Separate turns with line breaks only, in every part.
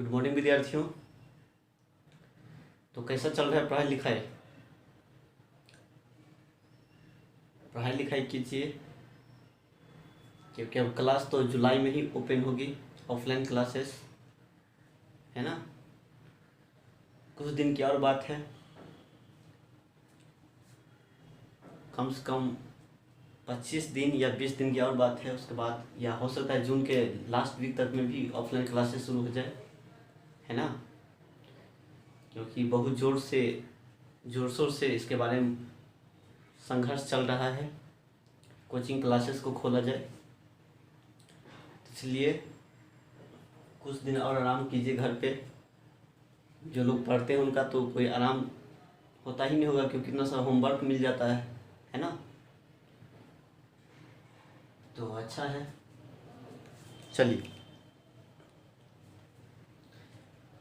Good morning विद्यार्थियों। तो कैसा चल रहा है पढ़ाई लिखाई? पढ़ाई लिखाई कीजिए, क्योंकि अब क्लास तो जुलाई में ही ओपन होगी, ऑफलाइन क्लासेस, है ना। कुछ दिन की और बात है, कम से कम 25 दिन या 20 दिन की और बात है। उसके बाद या हो सकता है जून के लास्ट वीक तक में भी ऑफलाइन क्लासेस शुरू हो जाए, है ना। क्योंकि बहुत जोर शोर से इसके बारे में संघर्ष चल रहा है, कोचिंग क्लासेस को खोला जाए। इसलिए कुछ दिन और आराम कीजिए घर पे। जो लोग पढ़ते हैं उनका तो कोई आराम होता ही नहीं होगा, क्योंकि इतना सारा होमवर्क मिल जाता है ना। तो अच्छा है। चलिए,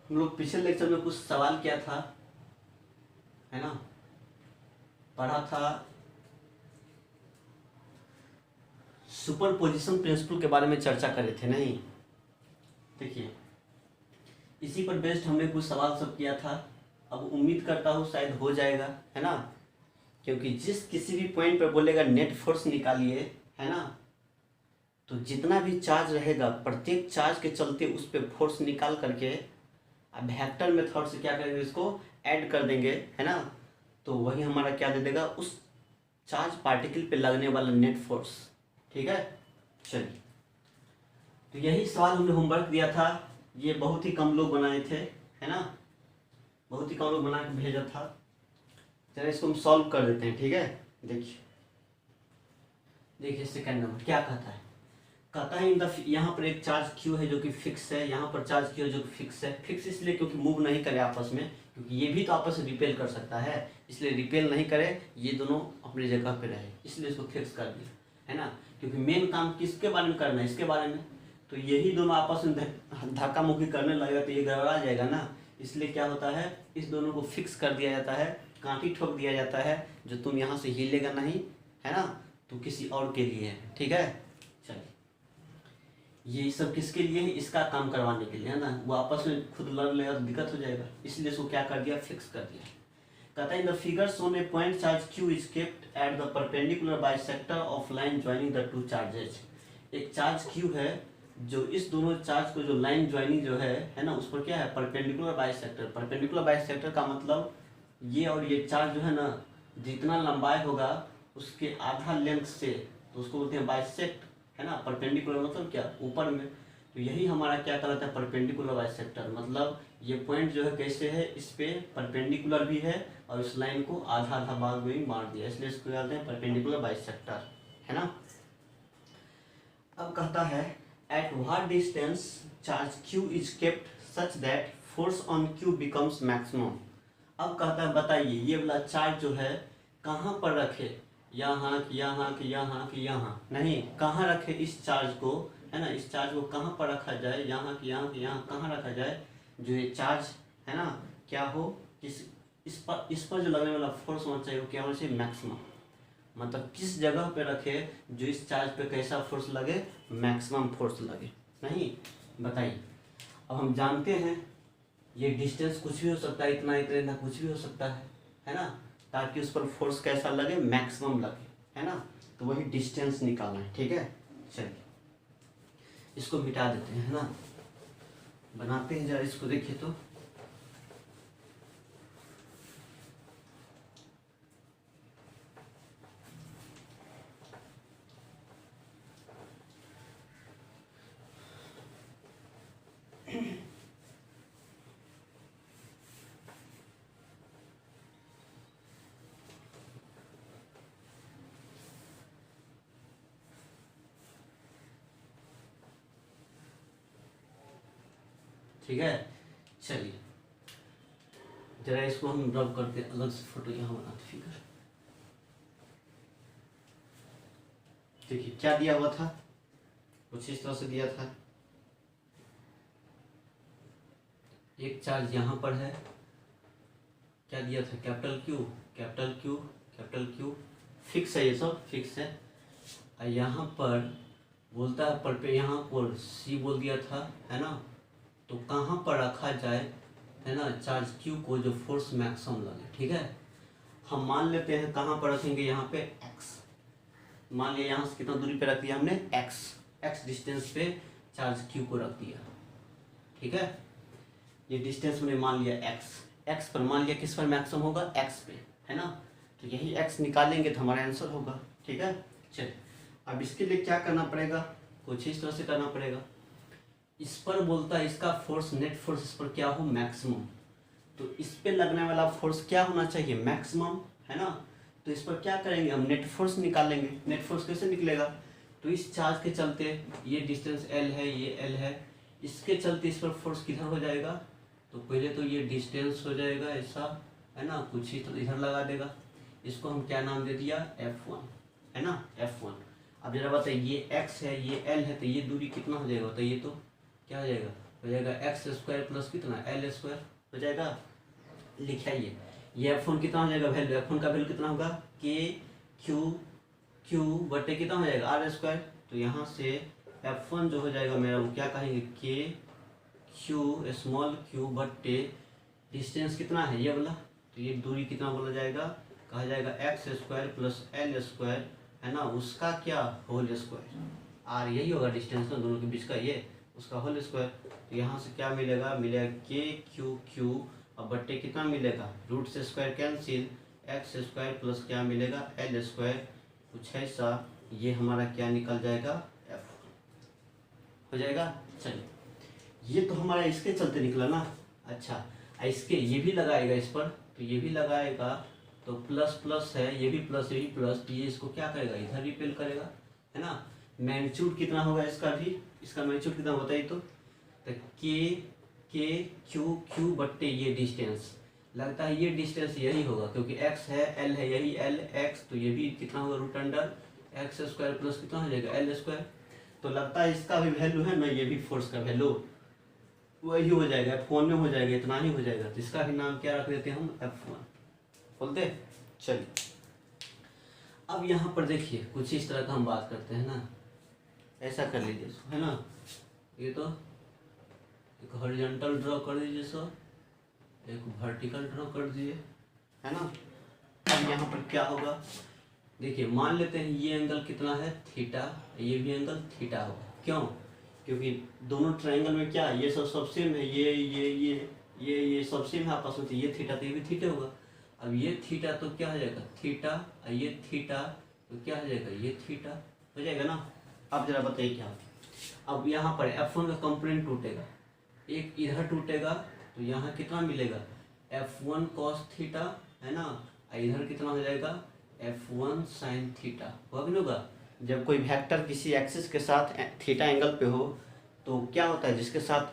हम लोग पिछले लेक्चर में कुछ सवाल किया था, है ना, पढ़ा था सुपरपोजिशन प्रिंसिपल के बारे में चर्चा कर रहे थे, नहीं? देखिए, इसी पर बेस्ड हमने कुछ सवाल सब किया था। अब उम्मीद करता हूँ शायद हो जाएगा, है ना। क्योंकि किसी भी पॉइंट पर बोलेगा नेट फोर्स निकालिए, है ना, तो जितना भी चार्ज रहेगा प्रत्येक चार्ज के चलते उस पर फोर्स निकाल करके अब वेक्टर मेथड से क्या करेंगे, इसको ऐड कर देंगे, है ना। तो वही हमारा क्या दे देगा, उस चार्ज पार्टिकल पे लगने वाला नेट फोर्स। ठीक है, चलिए। तो यही सवाल हमने होमवर्क दिया था, ये बहुत ही कम लोग बनाए थे, है ना, बहुत ही कम लोग बना के भेजा था। चलिए इसको हम सॉल्व कर देते हैं, ठीक है। देखिए सेकंड नंबर क्या कहता है। कहता है यहाँ पर एक चार्ज क्यू है जो कि फिक्स है, यहाँ पर चार्ज क्यू है जो कि फिक्स है। फिक्स इसलिए क्योंकि मूव नहीं करे आपस में, क्योंकि ये भी तो आपस में रिपेल कर सकता है, इसलिए रिपेल नहीं करे, ये दोनों अपनी जगह पे रहे, इसलिए इसको फिक्स कर दिया, है ना। क्योंकि मेन काम किसके बारे में करना है, इसके बारे में। तो यही दोनों आपस में धक्का मुक्की करने लगेगा तो ये गड़बड़ा जाएगा ना। इसलिए क्या होता है, इस दोनों को फिक्स कर दिया जाता है, कांटी ठोक दिया जाता है, जो तुम यहाँ से हिलेगा नहीं, है ना, तो किसी और के लिए है। ठीक है, चलिए। ये सब किसके लिए है, इसका काम करवाने के लिए, है ना। वो आपस में खुद लड़ लेगा तो दिक्कत हो जाएगा, इसलिए इसको क्या कर दिया, फिक्स कर दिया। कहता है in the figure shown A point charge q is kept at the perpendicular bisector of line joining the two charges. एक चार्ज q है जो इस दोनों चार्ज को, जो लाइन ज्वाइनिंग जो है ना, उस पर क्या है, परपेंडिकुलर बाइसेक्टर। परपेंडिकुलर बाइसेक्टर का मतलब ये और ये चार्ज जो है ना, जितना लंबाई होगा उसके आधा लेंथ से, तो उसको बोलते हैं बाइसेक्ट, है ना। परपेंडिकुलर मतलब क्या, ऊपर में। तो यही हमारा क्या कहलाता है, परपेंडिकुलर बाइसेक्टर। मतलब ये पॉइंट जो है कैसे है, इस पे परपेंडिकुलर भी है और इस लाइन को आधा आधा भाग में ही मार दिया, इसलिए इसको कहते हैं परपेंडिकुलर बाइसेक्टर, है ना। अब कहता है at what distance charge q is kept such that force on q becomes maximum. अब कहता है बताइए ये वाला चार्ज जो है कहाँ पर रखे, यहाँ कि यहाँ कि यहाँ कि यहाँ, नहीं, कहाँ रखे इस चार्ज को, है ना। इस चार्ज को कहाँ पर रखा जाए, यहाँ कि यहाँ कि यहाँ कहाँ रखा जाए, जो ये चार्ज है ना क्या हो, इस पर जो लगने वाला फोर्स होना चाहिए वो क्या होना चाहिए, मैक्सिमम। मतलब किस जगह पे रखे जो इस चार्ज पे कैसा फोर्स लगे, मैक्सिमम फोर्स लगे, नहीं। बताइए, अब हम जानते हैं ये डिस्टेंस कुछ भी हो सकता है, इतना इतना कुछ भी हो सकता है ना, ताकि उस पर फोर्स कैसा लगे, मैक्सिमम लगे, है ना। तो वही डिस्टेंस निकालना है, ठीक है। चलिए इसको मिटा देते हैं, है ना, बनाते हैं जरा इसको, देखिए तो ठीक है। चलिए जरा इसको हम ड्रॉ करते हैं, अलग से फोटो यहाँ बनाते फिगर। देखिए क्या दिया हुआ था, कुछ इस तरह से दिया था। एक चार्ज यहाँ पर है, क्या दिया था, capital Q, capital Q, capital Q, fix है, ये सब फिक्स है। और यहाँ पर बोलता है पर पे यहाँ पर सी बोल दिया था, है ना। तो कहाँ पर रखा जाए, है ना, चार्ज क्यू को जो फोर्स मैक्सिमम लगे। ठीक है, हम मान लेते हैं कहाँ पर रखेंगे, यहाँ पे एक्स। मान लिया यहाँ से कितना दूरी पे रख दिया हमने, एक्स डिस्टेंस पे चार्ज क्यू को रख दिया। ठीक है, ये डिस्टेंस मैंने मान लिया एक्स पर, मान लिया किस पर मैक्सिमम होगा, एक्स पे, है ना। तो यही एक्स निकालेंगे तो हमारा आंसर होगा। ठीक है, चलिए अब इसके लिए क्या करना पड़ेगा, कुछ इस तरह से करना पड़ेगा। इस पर बोलता है इसका फोर्स, नेट फोर्स इस पर क्या हो, मैक्सिमम। तो इस पे लगने वाला फोर्स क्या होना चाहिए, मैक्सिमम, है ना। तो इस पर क्या करेंगे, हम नेट फोर्स निकालेंगे। नेट फोर्स कैसे निकलेगा, तो इस चार्ज के चलते ये डिस्टेंस एल है, ये एल है, इसके चलते इस पर फोर्स किधर हो जाएगा, तो पहले तो ये डिस्टेंस हो जाएगा ऐसा, है ना, कुछ ही तो इधर लगा देगा। इसको हम क्या नाम दे दिया, F1, है ना, F1। अब जरा बताइए, ये x है, ये l है, तो ये दूरी कितना हो जाएगा, तो ये तो क्या हो जाएगा एक्स स्क्वायर प्लस कितना, एल स्क्वायर हो जाएगा। लिखाइए, ये F1 कितना हो जाएगा, वैल्यू F1 का वैल्यू कितना होगा, के क्यू बटे कितना हो जाएगा, आर स्क्वायर। तो यहाँ से F1 जो हो जाएगा मेरा, वो क्या कहेंगे, के क्यू स्मॉल क्यू बटे डिस्टेंस कितना है ये वाला, तो ये दूरी कितना बोला जाएगा, कहा जाएगा x square plus L square, है ना, उसका क्या होल स्क्वायर। आर यही होगा डिस्टेंस ना दोनों के बीच का, ये उसका होल स्क्वायर। तो यहाँ से क्या मिलेगा, के क्यू और बट्टे कितना मिलेगा, रूट से square cancel, x square plus क्या मिलेगा, एल स्क्वायर, कुछ ऐसा। ये हमारा क्या निकल जाएगा, F1 हो जाएगा। चलिए, ये तो हमारा इसके चलते निकला ना। अच्छा, इसके ये भी लगाएगा इस पर, तो ये भी लगाएगा, तो प्लस प्लस है, ये भी प्लस, ये भी प्लस, तो ये इसको क्या करेगा, इधर रिपेल करेगा, है ना। मैग्नीट्यूड कितना होगा इसका भी, इसका मैग्नीट्यूड कितना बताइए तो के क्यू बट्टे ये डिस्टेंस, लगता है ये डिस्टेंस यही होगा, क्योंकि x है, l है, यही l x, तो ये भी कितना होगा, root under x square plus कितना हो जाएगा, एल स्क्वायर। तो लगता है इसका भी वैल्यू है ना, ये भी फोर्स का वैल्यू वही हो जाएगा, F1 में हो जाएगा, इतना ही हो जाएगा। तो इसका भी नाम क्या रख देते हैं हम, F1 बोलते। चलिए, अब यहाँ पर देखिए कुछ इस तरह का हम बात करते हैं ना, ऐसा कर लीजिए, है ना, ये तो एक हॉरिजॉन्टल ड्रॉ कर दीजिए सर, एक वर्टिकल ड्रॉ कर दीजिए, है ना। अब यहाँ पर क्या होगा, देखिए मान लेते हैं ये एंगल कितना है, थीटा, ये भी एंगल थीटा होगा। क्यों, क्योंकि दोनों ट्रायंगल में क्या, ये सब सेम है, ये सब सेम है आपस में, तो ये थीटा तो ये भी थीटा होगा। अब ये थीटा तो क्या हो जाएगा, थीटा, ये थीटा तो क्या हो जाएगा, ये थीटा हो जाएगा ना। अब जरा बताइए क्या, अब यहाँ पर F1 का कंपोनेंट टूटेगा, एक इधर टूटेगा, तो यहाँ कितना मिलेगा, F1 cos थीटा, है ना, इधर कितना हो जाएगा, F1 sin थीटा, होगा। जब कोई वेक्टर किसी एक्सिस के साथ थीटा एंगल पे हो, तो क्या होता है, जिसके साथ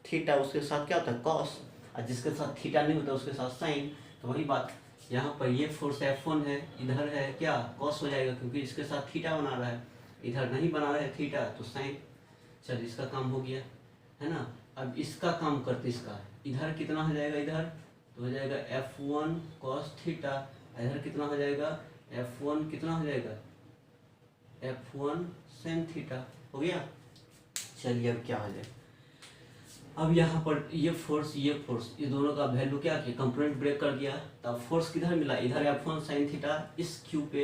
थीटा उसके साथ क्या होता है, कॉस, और जिसके साथ थीटा नहीं होता उसके साथ साइन। तो वही बात, यहाँ पर ये फोर्स F1 है, इधर है क्या, कॉस हो जाएगा, क्योंकि इसके साथ थीटा बना रहा है, इधर नहीं बना रहा है थीटा, तो साइन। चल, इसका काम हो गया, है ना। अब इसका काम करते, इसका इधर कितना हो जाएगा, इधर तो हो जाएगा F1 cos थीटा, इधर कितना हो जाएगा, F1 कितना हो जाएगा, F1 sin थीटा, हो गया। चलिए, अब क्या हो जाए, अब यहाँ पर ये फोर्स ये दोनों का वैल्यू क्या किया, कंपोनेंट ब्रेक कर दिया, तब फोर्स किधर मिला, इधर F1 sin थीटा इस क्यू पे,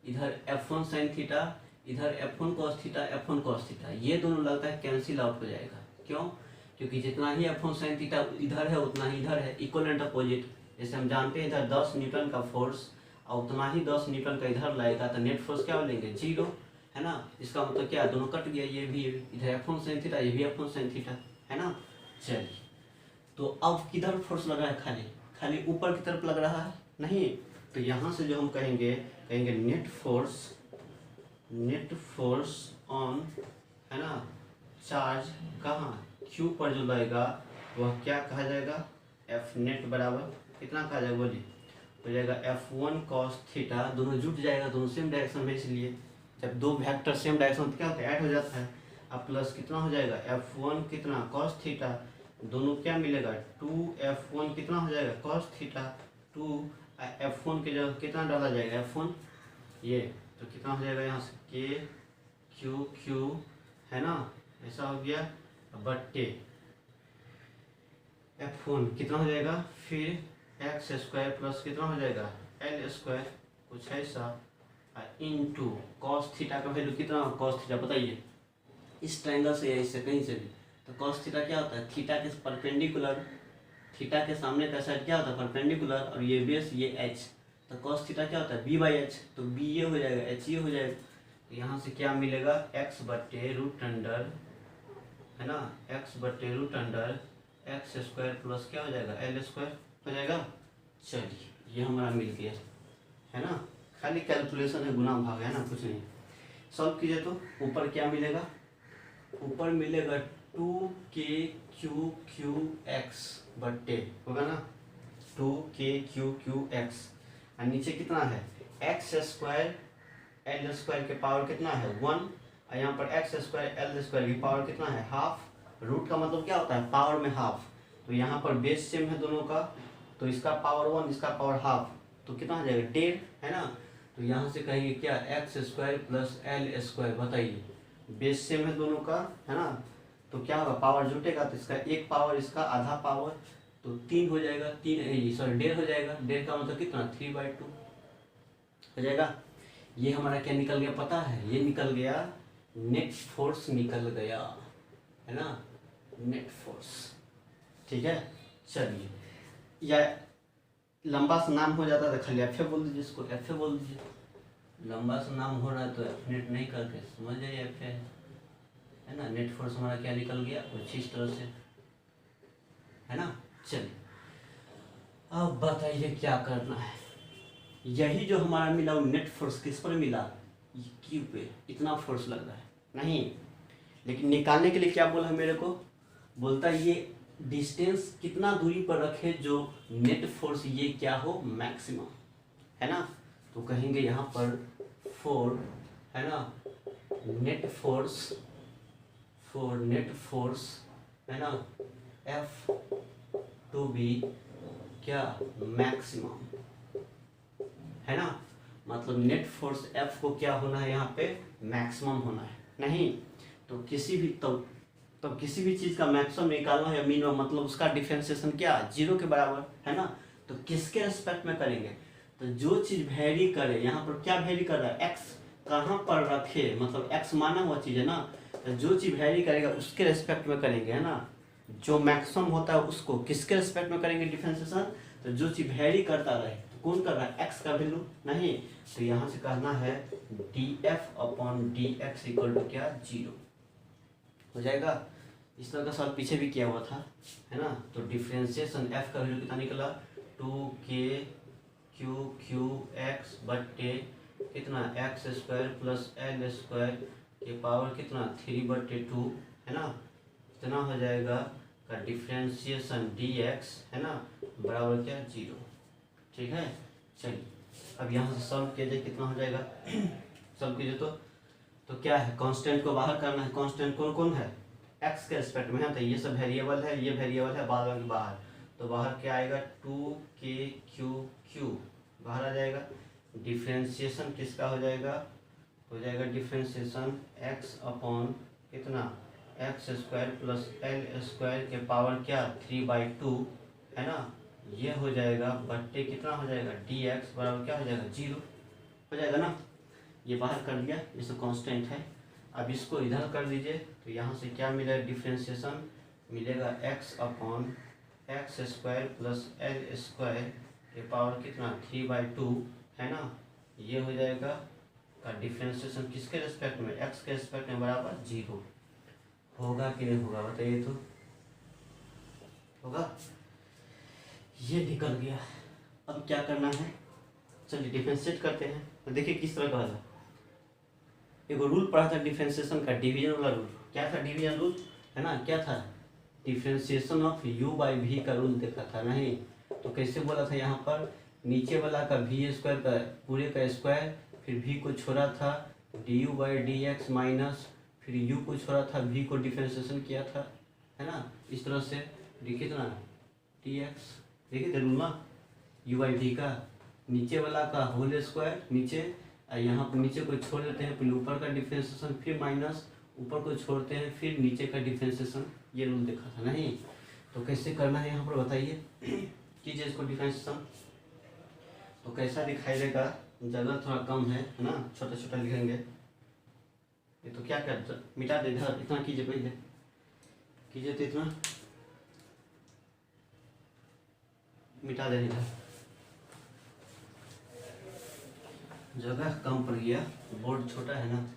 इधर F1 sin थीटा, इधर F1 cos theta, F1 cos theta, ये दोनों लगता है कैंसिल आउट हो जाएगा। क्यों, क्योंकि जितना ही F1 sin थीटा इधर है उतना ही इधर है, इक्वल एंड अपोजिट। जैसे हम जानते हैं इधर 10 न्यूटन का फोर्स और उतना ही 10 न्यूटन का इधर लाएगा, तो नेट फोर्स क्या लेंगे, 0, है ना। इसका मतलब क्या, दोनों कट गया, ये भी इधर F1 sin थीटा, ये भी F1 sin थीटा, है ना। चलिए, तो अब किधर फोर्स लग रहा है, खाली ऊपर की तरफ लग रहा है नहीं, तो यहाँ से जो हम कहेंगे नेट फोर्स ऑन, है ना, चार्ज कहाँ, क्यू पर जो लगेगा वह क्या कहा जाएगा, एफ नेट बराबर कितना कहा जाएगा, बोलिए, हो जाएगा F1 cos थीटा, दोनों जुट जाएगा, दोनों सेम डायरेक्शन में, इसलिए जब दो वेक्टर सेम डायरेक्शन क्या होता है, ऐड हो जाता है। अब प्लस कितना हो जाएगा, F1 कितना cos थीटा, दोनों क्या मिलेगा, 2F1 कितना हो जाएगा cos थीटा, 2 F1 के जगह कितना डाला जाएगा, F1 ये, तो कितना हो जाएगा यहाँ से के क्यू, है ना, ऐसा हो गया, बट्टे F1 कितना हो जाएगा, फिर एक्स स्क्वायर प्लस कितना हो जाएगा एल स्क्वायर कुछ ऐसा इंटू कॉस थीटा का वैल्यू कितना, कॉस थीटा बताइए इस ट्रायंगल से या इससे कहीं से भी, तो कॉस थीटा क्या होता है, थीटा के परपेंडिकुलर, थीटा के सामने का साइड क्या होता है परपेंडिकुलर, और ये बेस ये एच, तो कॉस थीटा क्या होता है बी बाई एच, तो बी ये हो जाएगा एच ये हो जाएगा, तो यहाँ से क्या मिलेगा एक्स बटे रूट अंडर है ना, एक्स बटे root under x square plus क्या हो जाएगा एल स्क्वायर हो जाएगा। चलिए ये हमारा मिल गया है ना, खाली कैलकुलेशन है, गुना भाग है ना, कुछ नहीं। सॉल्व कीजिए तो ऊपर क्या मिलेगा, ऊपर मिलेगा 2k/क्यू बट्टे होगा ना 2k/क्यू और नीचे कितना है एक्स स्क्वायर एल स्क्वायर के पावर कितना है 1 और यहाँ पर एक्स स्क्वायर एल स्क्वायर की पावर कितना है हाफ, रूट का मतलब क्या होता है पावर में हाफ, तो यहाँ पर बेस सेम है दोनों का, तो इसका पावर 1 इसका पावर हाफ, तो कितना हो जाएगा 1.5 है ना, तो यहाँ से कहेंगे क्या x square plus L square, बताइए बेस सेम है दोनों का है ना, तो क्या होगा पावर जुटेगा, तो इसका एक पावर इसका आधा पावर, तो 3 हो जाएगा, 3 सॉरी 1.5 हो जाएगा, 1.5 का मतलब कितना 3/2 हो जाएगा। ये हमारा क्या निकल गया पता है, ये निकल गया नेट फोर्स निकल गया है ना, नेट फोर्स, ठीक है। चलिए या लंबा सा नाम हो जाता है तो खाली एफ बोल दीजिए, इसको एफ बोल दीजिए, लंबा सा नाम हो रहा है तो एफ नेट नहीं करके समझ जाइए एफ है ना, नेट फोर्स हमारा क्या निकल गया कुछ इस तरह से है ना। चलिए अब बताइए क्या करना है, यही जो हमारा मिला वो नेट फोर्स किस पर मिला, क्यू पे, इतना फोर्स लग रहा है नहीं, लेकिन निकालने के लिए क्या बोला है मेरे को, बोलता है ये डिस्टेंस कितना दूरी पर रखे जो नेट फोर्स ये क्या हो मैक्सिमम है ना, तो कहेंगे यहाँ पर 4 है ना, नेट फोर्स है ना एफ टू बी क्या मैक्सिमम है ना, मतलब नेट फोर्स एफ को क्या होना है यहाँ पे मैक्सिमम होना है नहीं, तो किसी भी तब किसी भी चीज़ का मैक्सिमम निकालना है या मिनिमम, मतलब उसका डिफरेंशिएशन क्या 0 के बराबर है ना, तो किसके रिस्पेक्ट में करेंगे, तो जो चीज़ वेरी करे, यहाँ पर क्या वेरी कर रहा है एक्स कहाँ पर रखे, मतलब एक्स माना हुआ चीज़ है ना, तो जो चीज़ वेरी करेगा उसके रिस्पेक्ट में करेंगे है ना, जो मैक्सिमम होता है उसको किसके रिस्पेक्ट में करेंगे डिफरेंशिएशन, तो जो चीज़ वेरी करता रहे, तो कौन कर रहा है एक्स का वैल्यू नहीं, तो यहाँ से करना है df/dx इक्वल टू क्या 0 हो जाएगा। इस तरह का सवाल पीछे भी किया हुआ था है ना, तो डिफरेंशिएशन f का वैल्यू कितना निकला 2k/क्यू बट्टे कितना x square plus L square के पावर कितना 3/2 है ना, इतना हो जाएगा का डिफरेंशिएशन dx है ना बराबर क्या 0, ठीक है। चलिए अब यहाँ से सॉल्व किया जाए कितना हो जाएगा सॉल्व कीजिए तो क्या है कांस्टेंट को बाहर करना है, कांस्टेंट कौन कौन है एक्स के रिस्पेक्ट में है, तो ये सब वेरिएबल है, ये वेरिएबल है बाद में बाहर, तो बाहर क्या आएगा 2k/क्यू बाहर आ जाएगा, डिफरेंशिएशन किसका हो जाएगा डिफरेंशिएशन x अपॉन कितना x square plus L square के पावर क्या 3/2 है ना, ये हो जाएगा बट्टे कितना हो जाएगा dx बराबर क्या हो जाएगा 0 हो जाएगा ना, ये बाहर कर लिया, ये सब कांस्टेंट है। अब इसको इधर कर दीजिए, तो यहाँ से क्या मिलेगा डिफरेंशिएशन मिलेगा x upon x square plus L square के पावर कितना 3/2 है ना, ये हो जाएगा का डिफरेंशिएशन किसके रिस्पेक्ट में x के रिस्पेक्ट में बराबर 0 होगा कि नहीं होगा बताइए, तो होगा, ये निकल गया। अब क्या करना है, चलिए डिफरेंशिएट करते हैं, तो देखिए किस तरह का है, एक रूल पढ़ा था डिफरेंशिएशन का डिवीजन वाला रूल, क्या था डिवीजन रूल है ना, क्या था differentiation of u by v का रूल देखा था नहीं, तो कैसे बोला था यहाँ पर नीचे वाला का v स्क्वायर का पूरे का स्क्वायर, फिर v को छोड़ा था du/dx माइनस फिर u को छोड़ा था v को डिफरेंशिएशन किया था है ना, इस तरह से देखिए ना dx देखिए रूल ना u/v का नीचे वाला का होल स्क्वायर नीचे, यहाँ पर नीचे को छोड़ देते हैं, फिर ऊपर का डिफरेंशिएशन फिर माइनस ऊपर को छोड़ते हैं फिर नीचे का डिफरेंशिएशन, ये रूल देखा था नहीं, तो कैसे करना है यहाँ पर बताइए, कीजिए इसको डिफरेंशिएशन। तो कैसा दिखाई देगा, जगह थोड़ा कम है ना, छोटा छोटा लिखेंगे। ये तो क्या कर, मिटा दे इधर, इतना कीजिए पहले, कीजिए तो इतना मिटा दे इधर, जगह कम पड़ गया, बोर्ड छोटा है ना।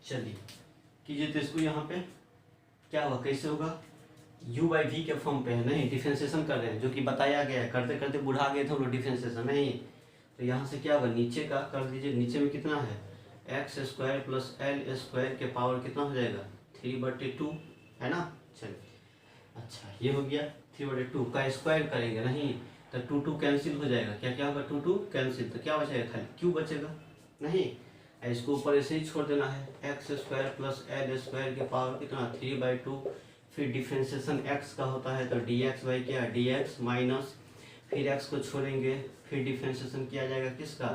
चलिए कीजिए तो इसको, यहाँ पे क्या होगा, कैसे होगा, u बाई वी के फॉर्म पे है, नहीं डिफरेंशिएशन कर रहे हैं, जो कि बताया गया है, करते करते बुढ़ा गए थे हम लोग डिफरेंशिएशन, नहीं। तो यहाँ से क्या होगा, नीचे का कर दीजिए, नीचे में कितना है, x square plus L square के पावर कितना हो जाएगा, 3/2 है ना। चलिए अच्छा ये हो गया, 3/2 का स्क्वायर करेंगे, नहीं तो 2 कैंसिल हो जाएगा, क्या क्या होगा, 2 कैंसिल, तो क्या बचेगा, खाली क्यू बचेगा, नहीं। इसको ऊपर ऐसे ही छोड़ देना है, x square plus L square के पावर कितना, 3/2, फिर डिफरेंशिएशन x का होता है तो dx बाई क्या, dx माइनस, फिर x को छोड़ेंगे, फिर डिफरेंशिएशन किया जाएगा किसका,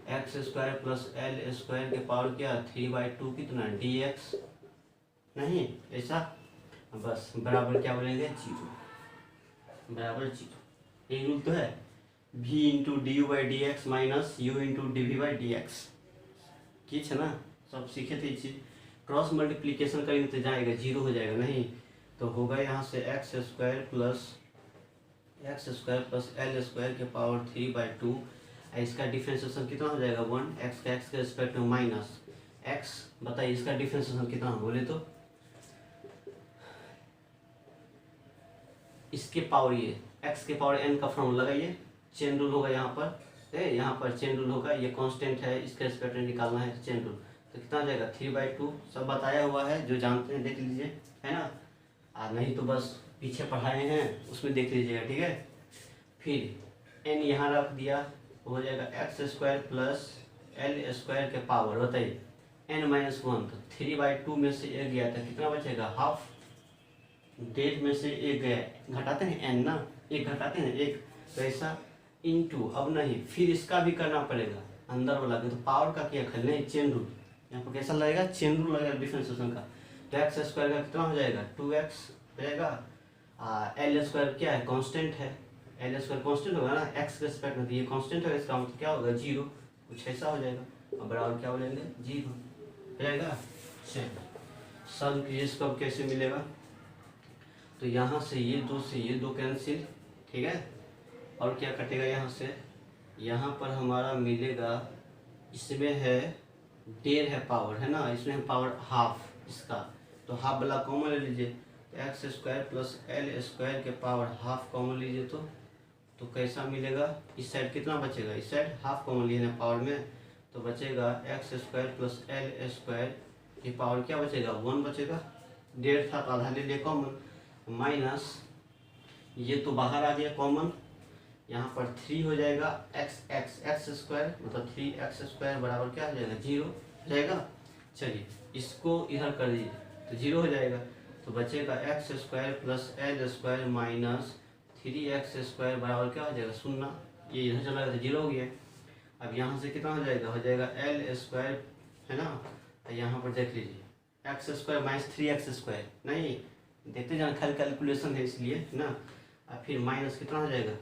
x square plus L square के पावर क्या, 3/2 कितना, dx, नहीं ऐसा, बस बराबर क्या बोलेंगे, 0, बराबर 0। एक रूल तो है, v into d u by d x minus u into d v by d x, ठीक है ना, सब सीखे थे ये चीज। क्रॉस मल्टीप्लीकेशन करेंगे तो जाएगा 0 हो जाएगा, नहीं तो होगा यहाँ से x square plus L square के पावर 3/2, इसका डिफरेंशिएशन कितना हो जाएगा, 1, एक्स के रिस्पेक्ट में माइनस एक्स, बताइए इसका डिफरेंशिएशन कितना बोले तो, इसके पावर ये एक्स के पावर n का फॉर्मूला लगाइए, चेन रूल होगा यहाँ पर, यहाँ पर चेन रूल होगा, ये कांस्टेंट है, इसके रिस्पेक्ट में निकालना है चेन रूल, तो कितना हो जाएगा, 3/2, सब बताया हुआ है, जो जानते हैं देख लीजिए, है ना, नहीं तो बस पीछे पढ़ाए हैं उसमें देख लीजिएगा, ठीक है। फिर n यहाँ रख दिया, हो जाएगा x square plus L square के पावर, बताइए n-1, तो 3/2 में से एक गया था, कितना बचेगा, हाफ, 1.5 में से एक गया, घटाते हैं n ना, एक घटाते हैं एक, तो ऐसा इंटू, अब नहीं फिर इसका भी करना पड़ेगा अंदर वाला, तो पावर का क्या खल, नहीं चेन रूल, यहाँ पर कैसा लगेगा, चेन रूल लगेगा डिफरेंशिएशन का, तो एक्स स्क्वायर का कितना हो जाएगा, 2x हो जाएगा, एल स्क्वायर क्या है, कांस्टेंट है, एल स्क्वायर कांस्टेंट होगा ना, एक्स के रिस्पेक्ट में, तो ये कांस्टेंट है, इसका मतलब क्या होगा, 0, कुछ ऐसा हो जाएगा, और बराबर क्या बोलेंगे, 0 हो जाएगा। चलिए सॉल्व कीजिए इसको, अब कैसे मिलेगा, तो यहाँ से ये दो कैंसिल, ठीक है, और क्या कटेगा यहाँ से, यहाँ पर हमारा मिलेगा, इसमें है 1.5 है पावर, है ना, इसमें है पावर हाफ, इसका तो हाफ वाला कॉमन ले लीजिए, तो x square plus L square के पावर हाफ कॉमन लीजिए, तो कैसा मिलेगा, इस साइड कितना बचेगा, इस साइड हाफ कॉमन लिए ना पावर में, तो बचेगा x square plus L square के पावर क्या बचेगा, 1 बचेगा, 1.5 था तो आधा ले लिया कॉमन, माइनस ये तो बाहर आ गया कॉमन, यहाँ पर 3 हो जाएगा, एक्स स्क्वायर मतलब 3x स्क्वायर बराबर क्या हो जाएगा, 0 हो जाएगा। चलिए इसको इधर कर दीजिए तो 0 हो जाएगा, तो बचेगा x square plus L square minus 3x square बराबर क्या हो जाएगा, 0, ये इधर चला गया तो 0 हो गया। अब यहाँ से कितना हो जाएगा एल स्क्वायर, है ना, तो यहाँ पर देख लीजिए x square minus 3x square, नहीं देखते जाना, खाली कैलकुलेशन है इसलिए, है ना, अब फिर माइनस कितना हो जाएगा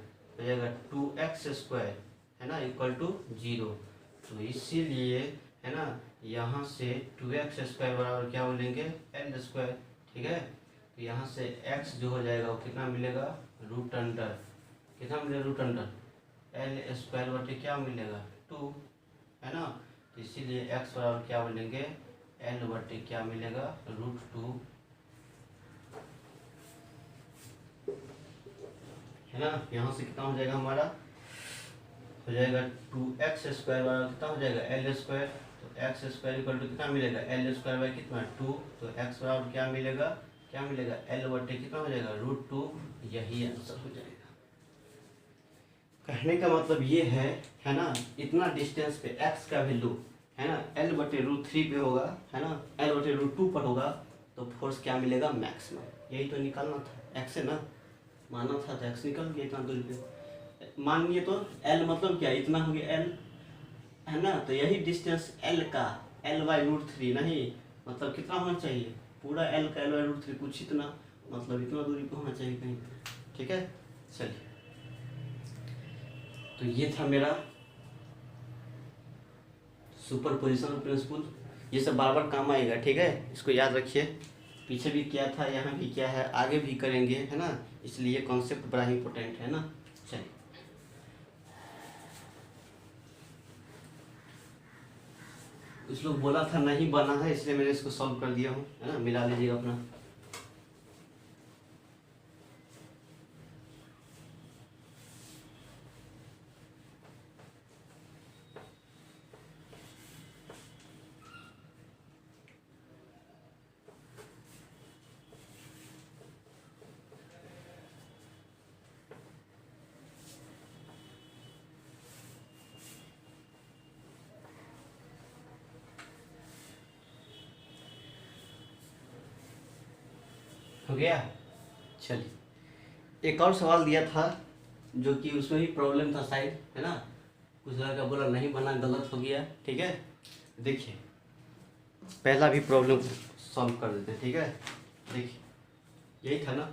2x स्क्वायर, है ना, इक्वल टू 0, तो इसीलिए है ना, यहाँ से 2x स्क्वायर बराबर क्या बोलेंगे, एल स्क्वायर, ठीक है, तो यहाँ से x जो हो जाएगा वो कितना मिलेगा, रूट अंडर, कितना मिलेगा, रूट अंडर एल स्क्वायर बटे क्या मिलेगा, 2, है ना, तो इसीलिए x बराबर क्या बोलेंगे, एल बटे क्या मिलेगा, √2, है ना। यहाँ से कितना हो जाएगा हमारा, हो जाएगा 2x स्क्वायर बराबर कितना हो जाएगा, एल स्क्वायर, तो एक्स स्क्वायर इक्वल टू कितना मिलेगा, एल स्क्वायर बाई कितना 2, तो x बराबर क्या मिलेगा एल बटे कितना हो जाएगा, √2, यही आंसर हो जाएगा। कहने का मतलब ये है ना, इतना डिस्टेंस पे x का वैल्यू, है ना, एल बटे √3 पे होगा, है ना, एल बटे √2 पर होगा, तो फोर्स क्या मिलेगा, मैक्सिमम, यही तो निकालना था, x है ना, माना था तो x निकल गया इतना दूरी पे। मान लिए तो l मतलब क्या, इतना हो गया l, है ना। तो यही डिस्टेंस l का l/√3 नहीं, मतलब कितना होना चाहिए, पूरा l का l/√3 कुछ इतना, मतलब इतना दूरी पे होना चाहिए कहीं पे। ठीक है, चलिए। तो ये था मेरा सुपरपोजिशन प्रिंसिपल। ये सब बार बार काम आएगा, ठीक है, इसको याद रखिए। पीछे भी किया था, यहाँ भी किया है, आगे भी करेंगे, है ना। इसलिए कॉन्सेप्ट बड़ा ही इम्पोर्टेंट है ना। चलिए, कुछ लोग बोला था नहीं बना है, इसलिए मैंने इसको सॉल्व कर दिया हूँ, है ना। मिला लीजिएगा अपना। हो गया। चलिए, एक और सवाल दिया था जो कि उसमें भी प्रॉब्लम था शायद, है ना। कुछ लड़का बोला नहीं बना, गलत हो गया। ठीक है, देखिए पहला भी प्रॉब्लम सॉल्व कर देते हैं। ठीक है, देखिए यही था ना,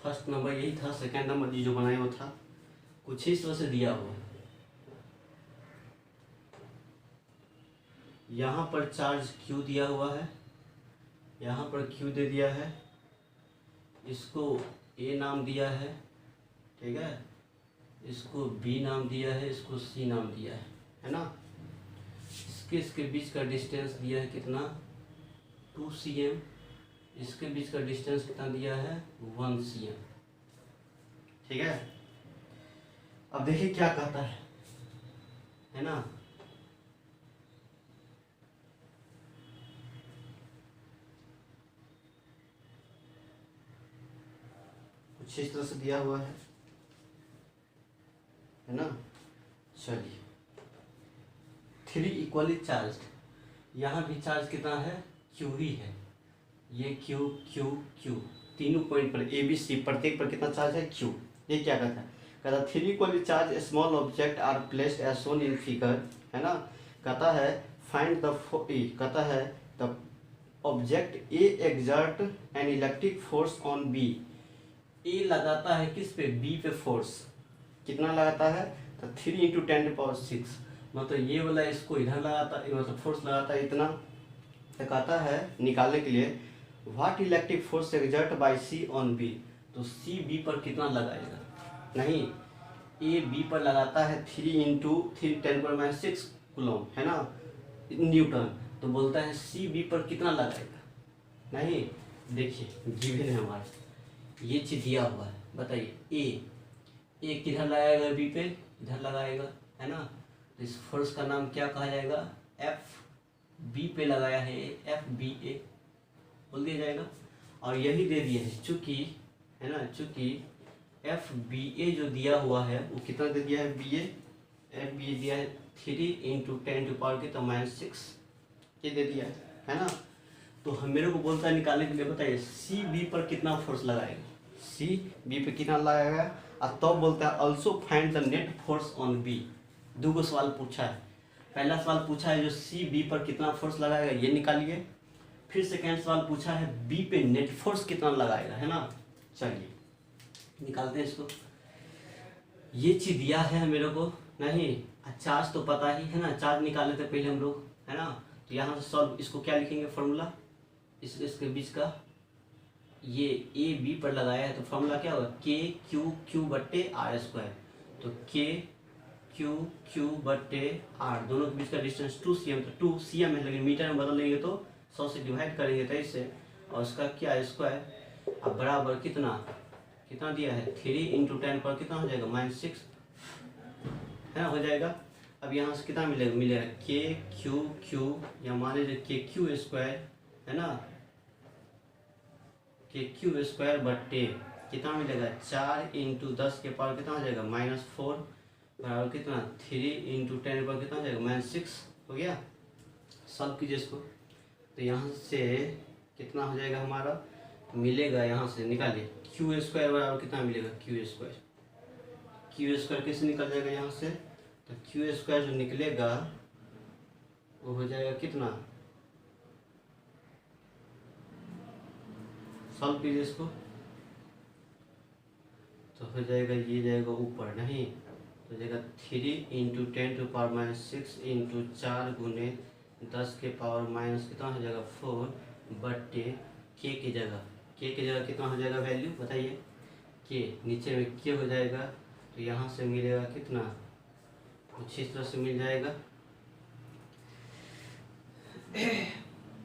फर्स्ट नंबर यही था, सेकंड नंबर जो बनाया वो था, कुछ इस तरह से दिया हुआ है। यहाँ पर चार्ज Q दिया हुआ है, यहाँ पर Q दे दिया है, इसको A नाम दिया है, ठीक है, इसको B नाम दिया है, इसको C नाम दिया है ना। इसके बीच का डिस्टेंस दिया है कितना, 2 cm, इसके बीच का डिस्टेंस कितना दिया है, 1 cm। ठीक है, अब देखिए क्या कहता है ना। कुछ इस तरह से दिया हुआ है ना। चलिए, 3 इक्वली चार्ज, यहाँ भी चार्ज कितना है, Q ही है, ये Q Q Q, तीनों पॉइंट पर A B C प्रत्येक पर कितना चार्ज है, Q। ये क्या कहता है, 3 equally charged small object are placed as shown in figure, है ना। कहता है फाइंड द कहता है the object A exert an electric force on B। A लगाता है किस पे, B पे फोर्स, कितना लगाता है, तो 3 × 10⁶, मतलब ये वाला इसको इधर लगाता है, मतलब फोर्स लगाता है इतना। तो कहता है निकालने के लिए what electric force exert by C on B, तो C B पर कितना लगाएगा, नहीं A B पर लगाता है 3 × 10⁻⁶ कूलम, है ना, न्यूटन। तो बोलता है C B पर कितना लगाएगा, नहीं, देखिए गिवन है हमारे, ये चीज दिया हुआ है, बताइए ए किधर लगाएगा, बी पे इधर लगाएगा, है ना। तो इस फोर्स का नाम क्या कहा जाएगा, एफ बी पे लगाया है, एफ बी ए बोल दिया जाएगा। और यही दे दिया है चूंकि, है ना, चूंकि एफ बी ए जो दिया हुआ है वो कितना दे दिया है, बी एफ बी ए दिया है 3 × 10⁻⁶, ये दे दिया है ना। तो हम मेरे को बोलता है निकालने के लिए, बताइए सी बी पर कितना फोर्स लगाएगा, सी बी पे कितना लगाएगा, और तो बोलता है also find the net force on B. दो सवाल पूछा है, पहला सवाल पूछा है जो सी बी पर कितना फोर्स लगाएगा ये निकालिए, फिर सेकेंड सवाल पूछा है बी पे नेट फोर्स कितना लगाएगा, है ना। चलिए निकालते हैं इसको, ये चीज दिया है मेरे को, नहीं चार्ज तो पता ही है ना, चार्ज निकाले थे पहले हम लोग, है ना। तो यहाँ से सॉल्व, इसको क्या लिखेंगे फॉर्मूला, इसके बीच का, ये ए बी पर लगाया है तो फॉर्मूला क्या होगा, के क्यू क्यू बट्टे आर स्क्वायर। तो के क्यू क्यू बट्टे आर, दोनों के बीच का डिस्टेंस 2 cm, तो 2 cm है, लेकिन मीटर में बदल लेंगे तो 100 से डिवाइड करेंगे 23 से, और उसका क्या स्क्वायर, अब बराबर कितना कितना दिया है, 3 × 10 पर कितना हो जाएगा, -6, है ना, हो जाएगा। अब यहाँ से कितना मिलेगा के क्यू क्यू, या मान लीजिए के क्यू स्क्वायर, है ना, के क्यू स्क्वायर बट्टे कितना मिलेगा, 4 × 10 के पावर कितना हो जाएगा, -4, बराबर कितना 3 × 10 पर कितना हो जाएगा, -6, हो गया। सॉल्व कीजिए इसको, तो यहाँ से कितना हो जाएगा हमारा, मिलेगा, यहाँ से निकालिए क्यू स्क्वायर बराबर कितना मिलेगा, क्यू स्क्वायर। क्यू स्क्वायर कैसे निकल जाएगा यहाँ से, तो क्यू स्क्वायर जो निकलेगा वो हो जाएगा कितना, सॉल्व कीजिए इसको, तो हो जाएगा ये जाएगा ऊपर, नहीं तो हो जाएगा 3 × 10⁻⁶ इंटू 4 गुने 10 के पावर माइनस कितना हो जाएगा 4 बट्टे के जगह कितना हो जाएगा वैल्यू बताइए, के नीचे में के हो जाएगा, तो यहाँ से मिलेगा कितना, कुछ इस तरह से मिल जाएगा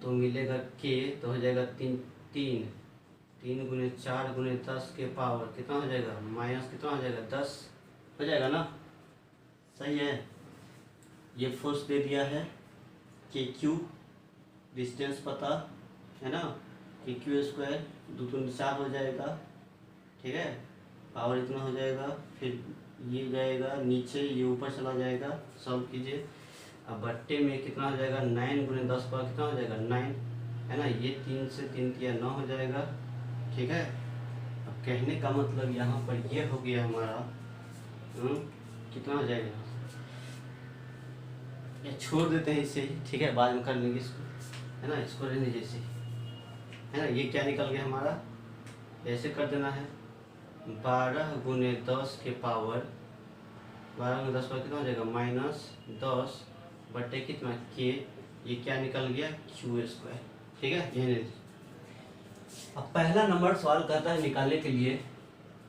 तो मिलेगा के, तो हो जाएगा 3 गुने 4 गुने 10 के पावर कितना हो जाएगा माइनस कितना हो जाएगा 10 हो जाएगा ना, सही है। ये फोर्स दे दिया है के क्यू, डिस्टेंस पता है ना, के क्यू स्क्वायर 2 × 4 हो जाएगा, ठीक है, पावर इतना हो जाएगा, फिर ये जाएगा नीचे, ये ऊपर चला जाएगा, सॉल्व कीजिए। अब बट्टे में कितना हो जाएगा 9 गुने 10 पावर कितना हो जाएगा 9 है ना, ये 3 से 3 किया 9 हो जाएगा, ठीक है। अब कहने का मतलब यहाँ पर ये हो गया हमारा कितना हो जाएगा, या छोड़ देते हैं इसे ही, ठीक है, बाद में कर लेंगे इसको, है ना, इसको रहने जैसे है ना। ये क्या निकल गया हमारा, ऐसे कर देना है 12 गुने 10 के पावर 12 गुने 10 पावर कितना हो जाएगा -10 बटे कितना के, ये क्या निकल गया क्यू स्क्वायर, ठीक है। ये अब पहला नंबर सवाल कहता है निकालने के लिए,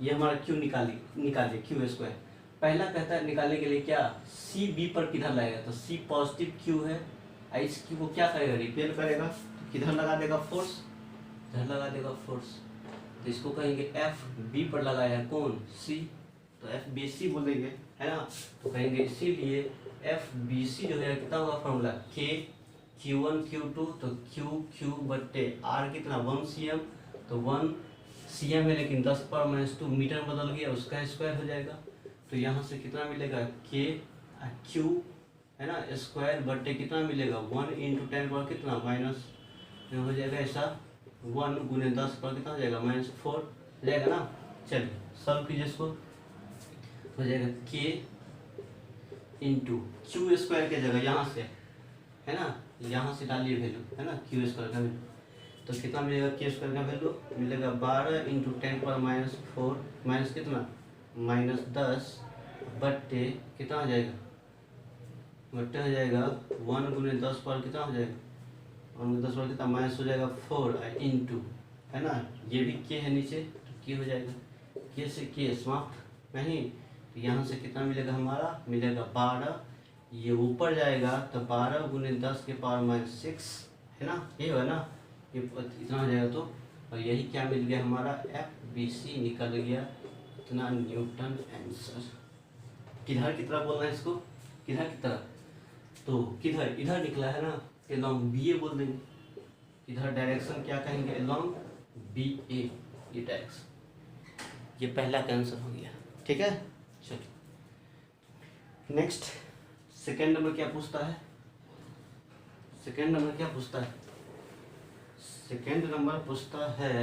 ये हमारा क्यू निकालिए क्यू स्क्वायर। पहला कहता है निकालने के लिए क्या, सी बी पर किधर लगेगा, तो सी पॉजिटिव क्यू है, इस क्यू को क्या करेगा रिपेल करेगा, तो किधर लगा देगा फोर्स, इधर लगा देगा फोर्स, तो इसको कहेंगे एफ बी पर लगाया है कौन सी, तो एफ बी सी बोलेंगे, है ना, तो कहेंगे इसीलिए एफ बी सी जो है कितना होगा फॉर्मूला के Q1 Q2, तो Q बट्टे R कितना 1 cm, तो 1 cm है लेकिन 10⁻⁻² मीटर बदल गया, उसका स्क्वायर हो जाएगा, तो यहाँ से कितना मिलेगा K Q है ना स्क्वायर बट्टे कितना मिलेगा 1 × 10 पर कितना माइनस हो जाएगा ऐसा 1 गुने 10 पर कितना हो जाएगा -4 हो जाएगा ना। चलिए सॉल्व कीजिए इसको, हो जाएगा K × Q स्क्वायर के जगह यहाँ से है ना, यहाँ से डालिए वैल्यू है ना क्यू स्क्वायर का वैल्यू, तो कितना मिलेगा के स्क्वायर का वैल्यू मिलेगा 12 × 10⁻⁴ माइनस कितना -10 बट्टे कितना हो जाएगा, बट्टे हो जाएगा 1 गुने 10 पर कितना हो जाएगा 1 गुने 10 पर कितना माइनस हो जाएगा 4 इंटू है ना, ये भी के है नीचे तो के हो जाएगा, के से के समाप्त नहीं, तो यहाँ से कितना मिलेगा हमारा मिलेगा 12, ये ऊपर जाएगा तो 12 गुने 10 के पावर -6 है ना, ये है ना, ये इतना हो जाएगा, तो और यही क्या मिल गया हमारा एफ बी सी निकल गया, इतना न्यूटन आंसर। किधर की तरह बोलना है इसको, किधर की तरह, तो किधर इधर निकला है ना, एलॉन्ग बी ए बोल देंगे, इधर डायरेक्शन क्या कहेंगे एलॉन्ग बी ए, ये डायरेक्शन, ये पहला का आंसर हो गया, ठीक है। चलिए नेक्स्ट सेकेंड नंबर क्या पूछता है, सेकेंड नंबर क्या पूछता है, सेकेंड नंबर पूछता है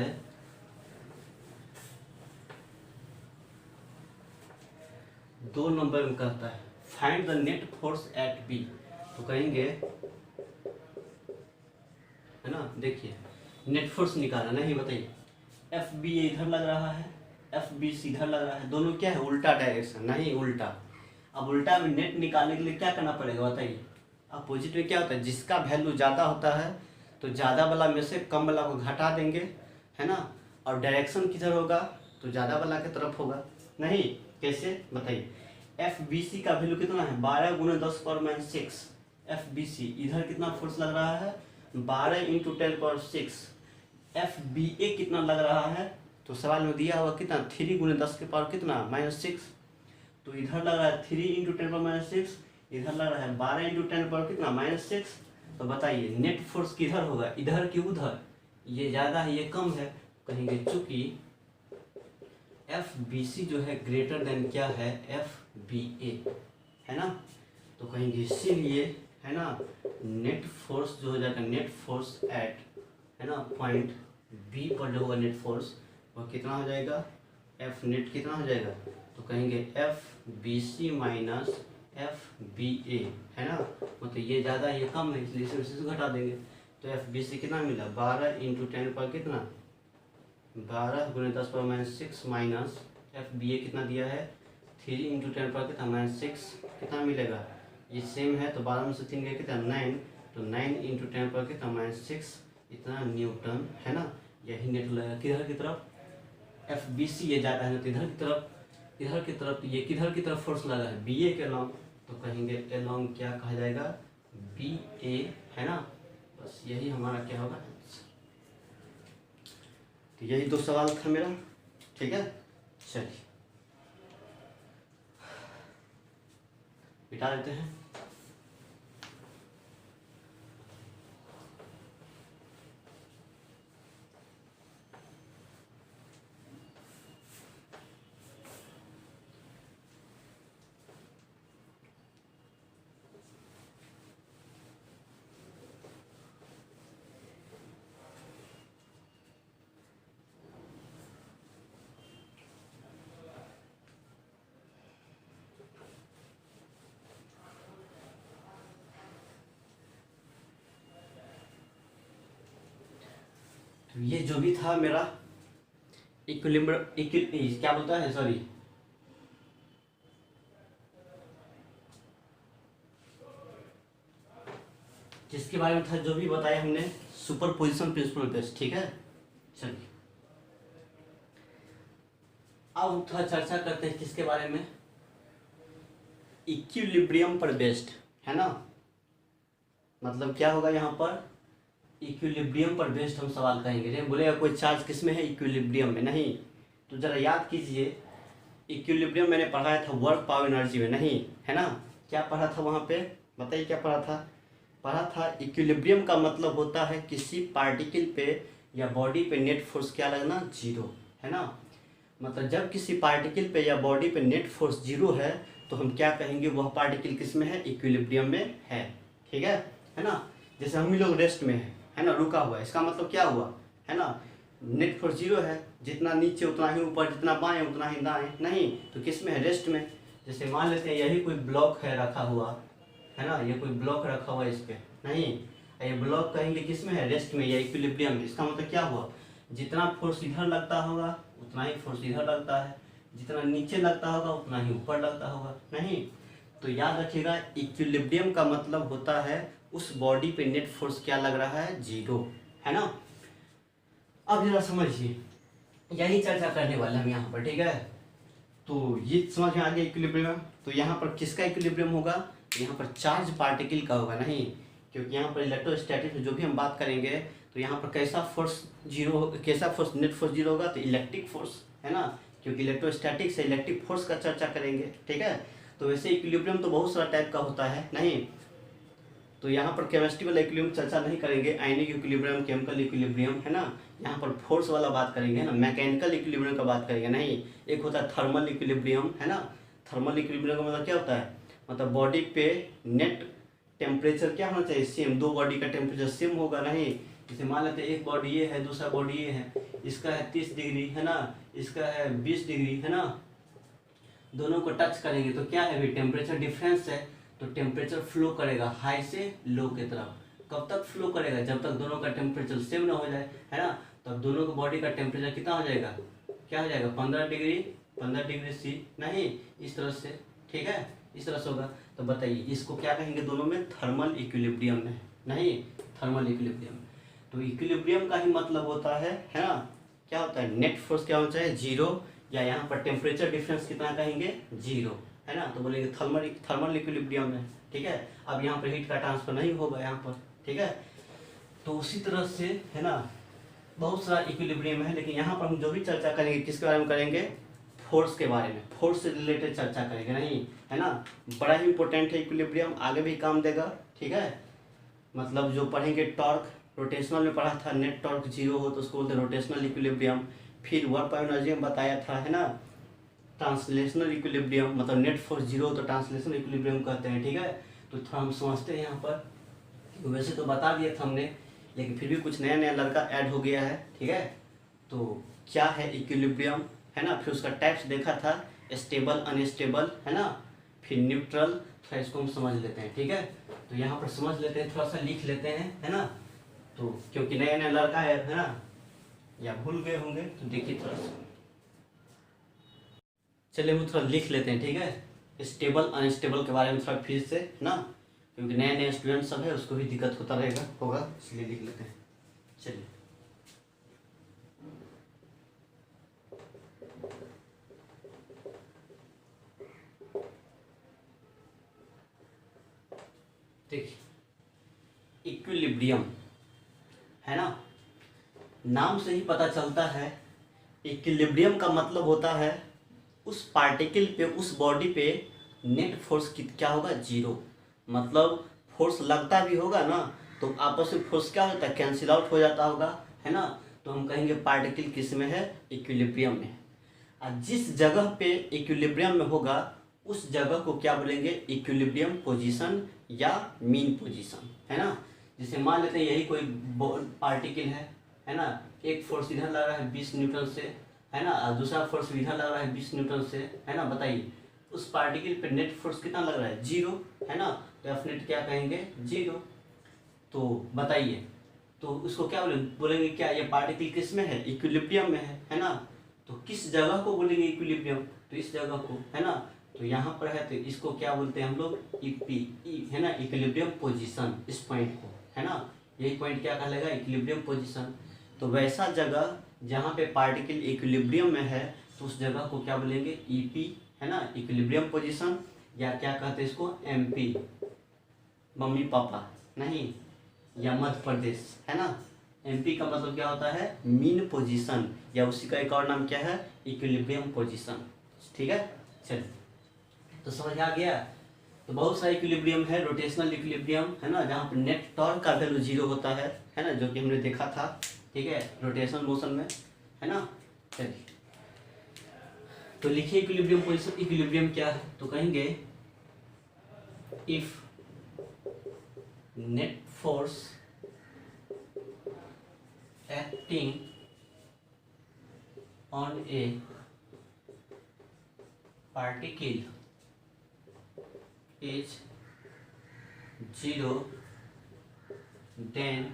2 नंबर में कहता है find the net force at B, तो कहेंगे है ना, देखिए नेट फोर्स निकालना नहीं, बताइए एफ बी इधर लग रहा है, एफ बी सी इधर लग रहा है, दोनों क्या है उल्टा डायरेक्शन, नहीं उल्टा। अब उल्टा में नेट निकालने के लिए क्या करना पड़ेगा बताइए, अपोजिट में क्या होता है, जिसका वैल्यू ज़्यादा होता है तो ज़्यादा वाला में से कम वाला को घटा देंगे है ना, और डायरेक्शन किधर होगा तो ज़्यादा वाला की तरफ होगा, नहीं कैसे बताइए। एफ बी सी का वैल्यू कितना है 12 गुने 10 पावर -6, एफ बी सी इधर कितना फोर्स लग रहा है 12 × 10⁻⁶, एफ बी ए कितना लग रहा है, तो सवाल में दिया हुआ कितना 3 गुने 10 के पावर कितना -6, तो इधर लग रहा है 3 × 10⁻⁶, इधर लग रहा है 12 × 10 पर कितना -6, तो बताइए नेट फोर्स किधर होगा, इधर कि उधर, ये ज़्यादा है ये कम है, कहेंगे चूँकि एफ बी सी जो है ग्रेटर देन क्या है एफ बी ए है ना, तो कहेंगे इसीलिए है ना नेट फोर्स जो हो जाएगा नेट फोर्स एट है ना पॉइंट बी पर जो होगा नेट फोर्स वह कितना हो जाएगा, एफ नेट कितना हो जाएगा, तो कहेंगे F B C minus F B A, है ना। मतलब ये ज़्यादा ये कम है इसलिए इसे घटा देंगे। तो एफ बी सी कितना मिला, 12 इंटू 10 पर कितना, 12 गुणे 10 पर -6 माइनस एफ बी ए कितना दिया है, 3 इंटू 10 पर कितना -6 कितना मिलेगा, ये सेम है तो 12 में से 3 गया कितना 9, तो 9 इंटू 10 पर कितना -6 इतना न्यूटन, है ना। यही नेट लगेगा किधर की तरफ, एफ बी सी ये जाता है ना तो इधर की तरफ, इधर की तरफ ये किधर की तरफ फोर्स लगा है, बी ए के अलॉन्ग, तो कहेंगे अलॉन्ग क्या कहा जाएगा, बी ए, है ना। बस यही हमारा क्या होगा आंसर। तो यही 2 सवाल था मेरा, ठीक है। चलिए मिटा देते हैं। तो ये जो भी था मेरा इक्विलिब्रियम, क्या बोलता है, सॉरी जिसके बारे में था जो भी बताया हमने, सुपर पोजिशन प्रिंसिपल बेस्ड, ठीक है। चलिए अब थोड़ा चर्चा करते हैं किसके बारे में, इक्विलिब्रियम पर बेस्ड, है ना। मतलब क्या होगा यहाँ पर, इक्विलिब्रियम पर बेस्ड हम सवाल कहेंगे। बोलेगा कोई चार्ज किस में है, इक्विलिब्रियम में, नहीं। तो जरा याद कीजिए, इक्विलिब्रियम मैंने पढ़ाया था वर्क पावर एनर्जी में, नहीं, है ना। क्या पढ़ा था वहाँ पे, बताइए क्या पढ़ा था इक्विलिब्रियम का मतलब होता है किसी पार्टिकल पे या बॉडी पे नेट फोर्स क्या लगना, जीरो, है ना। मतलब जब किसी पार्टिकल पे या बॉडी पे नेट फोर्स जीरो है तो हम क्या कहेंगे, वह पार्टिकल किस में है, इक्विलिब्रियम में है, ठीक है ना। जैसे हम ही लोग रेस्ट में है ना, रुका हुआ है, इसका मतलब क्या हुआ, है ना, नेट फोर्स जीरो है, जितना नीचे उतना ही ऊपर, जितना बाएं उतना ही दाएं, नहीं तो किस में है, रेस्ट में। जैसे मान लेते हैं यही कोई ब्लॉक है रखा हुआ, है ना, ये कोई ब्लॉक रखा हुआ है इस पे, नहीं, ये ब्लॉक कहेंगे किस में है, रेस्ट में या इक्विलिब्रियम में। इसका मतलब क्या हुआ, जितना फोर्स इधर लगता होगा उतना ही फोर्स इधर लगता है, जितना नीचे लगता होगा उतना ही ऊपर लगता होगा, नहीं। तो याद रखिएगा इक्विलिब्रियम का मतलब होता है उस बॉडी पे नेट फोर्स क्या लग रहा है, जीरो, है ना। अब जरा समझिए, यही चर्चा करने वाले हम यहाँ पर, ठीक है। तो ये समझ में आ गया इक्विलिब्रियम। तो यहाँ पर किसका इक्विलिब्रियम होगा, यहाँ पर चार्ज पार्टिकल का होगा, नहीं, क्योंकि यहाँ पर इलेक्ट्रोस्टैटिक जो भी हम बात करेंगे तो यहाँ पर कैसा फोर्स जीरो, कैसा फोर्स नेट फोर्स जीरो होगा, तो इलेक्ट्रिक फोर्स, है ना, क्योंकि इलेक्ट्रोस्टैटिक से इलेक्ट्रिक फोर्स का चर्चा करेंगे, ठीक है। तो वैसे इक्विलिब्रियम तो बहुत सारा टाइप का होता है, नहीं। तो यहाँ पर केमिस्ट्री वाला इक्विलिब्रियम चर्चा नहीं करेंगे, आयनिक इक्विलिब्रियम, केमिकल इक्विलिब्रियम, है ना। यहाँ पर फोर्स वाला बात करेंगे ना, मैकेनिकल इक्विलिब्रियम का बात करेंगे, नहीं। एक होता है थर्मल इक्विलिब्रियम, है ना। थर्मल इक्विलिब्रियम का मतलब क्या होता है, मतलब बॉडी पे नेट टेम्परेचर क्या होना चाहिए, सेम, दो बॉडी का टेम्परेचर सेम होगा, नहीं। जैसे मान लेते हैं एक बॉडी ये है, दूसरा बॉडी ये है, इसका है 30 डिग्री, है ना, इसका है 20 डिग्री, है ना। दोनों को टच करेंगे तो क्या है, भी टेम्परेचर डिफरेंस है, तो टेम्परेचर फ्लो करेगा हाई से लो की तरफ। कब तक फ्लो करेगा, जब तक दोनों का टेम्परेचर सेम ना हो जाए, है ना। तब दोनों को बॉडी का टेम्परेचर कितना हो जाएगा, क्या हो जाएगा, 15 डिग्री सी, नहीं, इस तरह से, ठीक है, इस तरह से होगा। तो बताइए इसको क्या कहेंगे, दोनों में थर्मल इक्विलिब्रियम में, नहीं, थर्मल इक्विलिब्रियम। तो इक्विलिब्रियम का ही मतलब होता है ना, क्या होता है, नेट फोर्स क्या होना चाहिए, जीरो, या यहाँ पर टेम्परेचर डिफरेंस कितना कहेंगे, जीरो, है ना। तो बोलेंगे थर्मल इक्विलिब्रियम में, ठीक है। अब यहाँ पर हीट का ट्रांसफर नहीं होगा यहाँ पर, ठीक है। तो उसी तरह से, है ना, बहुत सारा इक्विलिब्रियम है, लेकिन यहाँ पर हम जो भी चर्चा करेंगे किसके बारे में करेंगे, फोर्स के बारे में, फोर्स से रिलेटेड चर्चा करेंगे, नहीं, है ना। बड़ा ही इंपॉर्टेंट है इक्विलिब्रियम, आगे भी काम देगा, ठीक है। मतलब जो पढ़ेंगे टॉर्क, रोटेशनल में पढ़ा था, नेट टॉर्क जीरो हो तो उसको बोलते हैं रोटेशनल इक्विलिब्रियम। फिर वर्क पावर एनर्जी में बताया था, है ना, ट्रांसलेशनल इक्विलिब्रियम, मतलब नेट फोर्स जीरो तो ट्रांसलेशनल इक्विलिब्रियम कहते हैं, ठीक है। तो थोड़ा हम समझते हैं यहाँ पर, वैसे तो बता दिया था हमने लेकिन फिर भी कुछ नया नया लड़का ऐड हो गया है, ठीक है। तो क्या है इक्विलिब्रियम, है ना, फिर उसका टाइप्स देखा था, स्टेबल, अनस्टेबल, है ना, फिर न्यूट्रल। थोड़ा इसको हम समझ लेते हैं, ठीक है। तो यहाँ पर समझ लेते हैं, थोड़ा सा लिख लेते हैं, है ना। तो क्योंकि नया नया लड़का है ना, या भूल गए होंगे, तो देखिए थोड़ा सा, चलिए हम थोड़ा लिख लेते हैं, ठीक है। स्टेबल अनस्टेबल के बारे में थोड़ा फिर से ना, क्योंकि नए नए स्टूडेंट सब है, उसको भी दिक्कत होता रहेगा होगा, इसलिए लिख लेते हैं। चलिए, देखिए इक्विलिब्रियम, है ना, नाम से ही पता चलता है। इक्विलिब्रियम का मतलब होता है उस पार्टिकल पे, उस बॉडी पे नेट फोर्स क्या होगा, जीरो। मतलब फोर्स लगता भी होगा ना, तो आपस में फोर्स क्या होता है, कैंसिल आउट हो जाता होगा, है ना। तो हम कहेंगे पार्टिकल किस में है, इक्विलिब्रियम में। और जिस जगह पे इक्विलिब्रियम में होगा उस जगह को क्या बोलेंगे, इक्विलिब्रियम पोजीशन या मीन पोजीशन, है ना। जैसे मान लेते हैं यही कोई पार्टिकल है ना, एक फोर्स इधर लग रहा है 20 न्यूटन से, है ना, और दूसरा फोर्स इधर लग रहा है 20 न्यूटन से, है ना। बताइए उस पार्टिकल पे नेट फोर्स कितना लग रहा है, जीरो, है ना। तो डेफिनेट क्या कहेंगे, जीरो। तो बताइए, तो उसको क्या बोलेंगे क्या, ये पार्टिकल किस में है, इक्विलिब्रियम में है ना। तो किस जगह को बोलेंगे इक्विलिब्रियम, तो इस जगह को, है ना। तो यहाँ पर है, तो इसको क्या बोलते हैं हम लोग, है ना, इक्विलिब्रियम पोजीशन, इस पॉइंट को, है ना। यही पॉइंट क्या कहलाएगा, इक्विलिब्रियम पोजीशन। तो वैसा जगह जहाँ पे पार्टिकल इक्विलिब्रियम में है, तो उस जगह को क्या बोलेंगे, ईपी, है ना, इक्विलिब्रियम पोजीशन, या क्या कहते हैं इसको, एमपी, मम्मी पापा नहीं, या मध्य प्रदेश, है ना। एमपी का मतलब क्या होता है, मीन पोजीशन, या उसी का एक और नाम क्या है, इक्विलिब्रियम पोजीशन, ठीक है। चलिए, तो समझ आ गया। तो बहुत सारे इक्विलिब्रियम है, रोटेशनल इक्विलिब्रियम, है ना, जहाँ पर नेट टॉर्क का वैल्यू जीरो होता है ना, जो कि हमने देखा था, ठीक है, रोटेशनल मोशन में, है ना। चलिए, तो लिखिए इक्विलिब्रियम पोजीशन, इक्विलिब्रियम क्या है, तो कहेंगे if net force acting on a particle is zero, then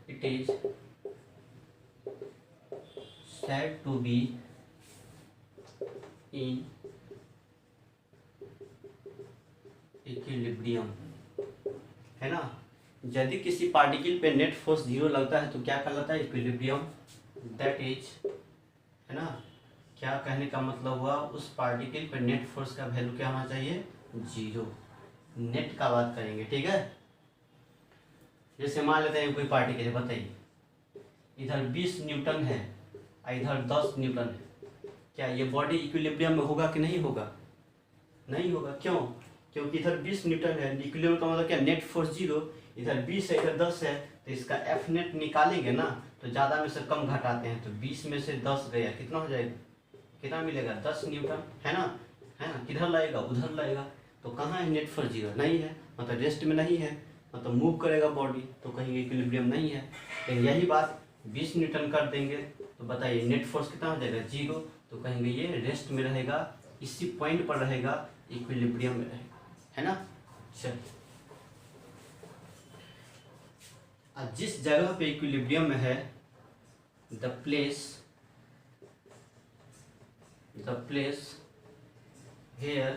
it is said to be in equilibrium, है ना। यदि किसी पार्टिकल पे नेट फोर्स जीरो लगता है तो क्या कहलाता है, इक्विलिब्रियम। दैट इज, है ना, क्या कहने का मतलब हुआ, उस पार्टिकल पे नेट फोर्स का वैल्यू क्या होना चाहिए, जीरो। नेट का बात करेंगे, ठीक है। जैसे मान लेते हैं कोई पार्टिकल है, बताइए इधर 20 न्यूटन है और इधर 10 न्यूटन है, क्या ये बॉडी इक्विलिब्रियम में होगा कि नहीं होगा, नहीं होगा। क्यों, क्योंकि इधर 20 न्यूटन है, इक्विलिब्रियम का मतलब क्या, नेट फोर्स जीरो, इधर 20 है इधर 10 है, तो इसका एफ नेट निकालेंगे ना, तो ज़्यादा में से कम घटाते हैं, तो 20 में से 10 गया, कितना हो जाएगा, कितना मिलेगा, 10 न्यूटन, है ना, है ना। किधर लाएगा, उधर लाएगा, तो कहाँ है नेट फोर्स जीरो, नहीं है, मतलब रेस्ट में नहीं है, मतलब मूव करेगा बॉडी, तो कहीं इक्विलिब्रियम नहीं है। लेकिन यही बात 20 न्यूटन कर देंगे, तो बताइए नेट फोर्स कितना हो जाएगा, जीरो, तो कहेंगे ये रेस्ट में रहेगा, इसी पॉइंट पर रहेगा, इक्विलिब्रियम में रहेगा, है ना। चलिए, जिस जगह पे इक्विलिब्रियम में है, the place where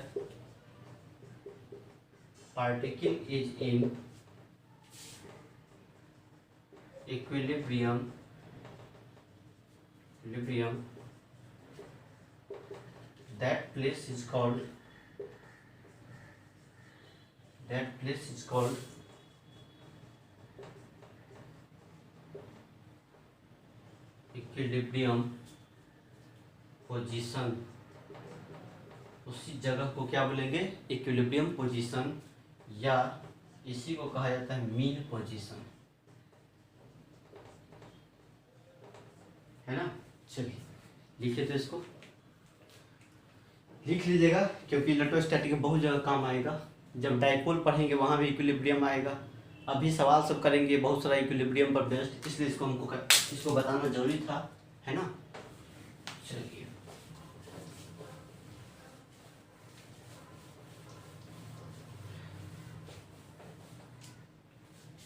particle is in equilibrium, that place is called equilibrium position. उसी जगह को क्या बोलेंगे, इक्विलिब्रियम पोजीशन, या इसी को कहा जाता है मीन पोजीशन, है ना। चलिए लिखिए, तो इसको लिख लीजिएगा, क्योंकि इलेक्ट्रोस्टैटिक बहुत जगह काम आएगा, जब डाइपोल पढ़ेंगे वहाँ भी इक्विलिब्रियम आएगा। अभी सवाल सब करेंगे बहुत सारा इक्विलिब्रियम पर बेस्ड, इसलिए इसको बताना जरूरी था, है ना। चलिए,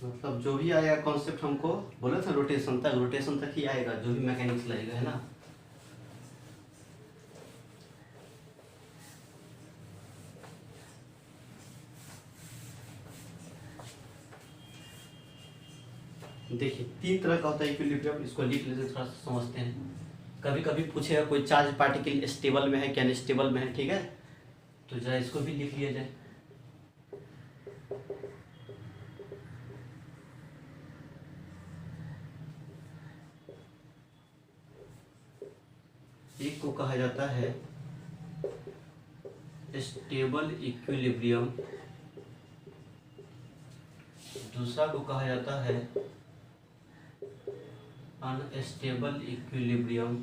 मतलब जो भी आएगा कॉन्सेप्ट हमको बोले था रोटेशन तक ही आएगा, जो भी मैकेनिक्स लगेगा, है ना। देखिए 3 तरह का होता है इक्विलिब्रियम, इसको लिख लेते थोड़ा सा समझते हैं। कभी कभी पूछेगा कोई चार्ज पार्टिकल स्टेबल में है क्या अनस्टेबल में है, ठीक है, तो जरा इसको भी लिख लिया जाए। एक को कहा जाता है स्टेबल इक्विलिब्रियम, दूसरा को कहा जाता है अनस्टेबल इक्विलिब्रियम,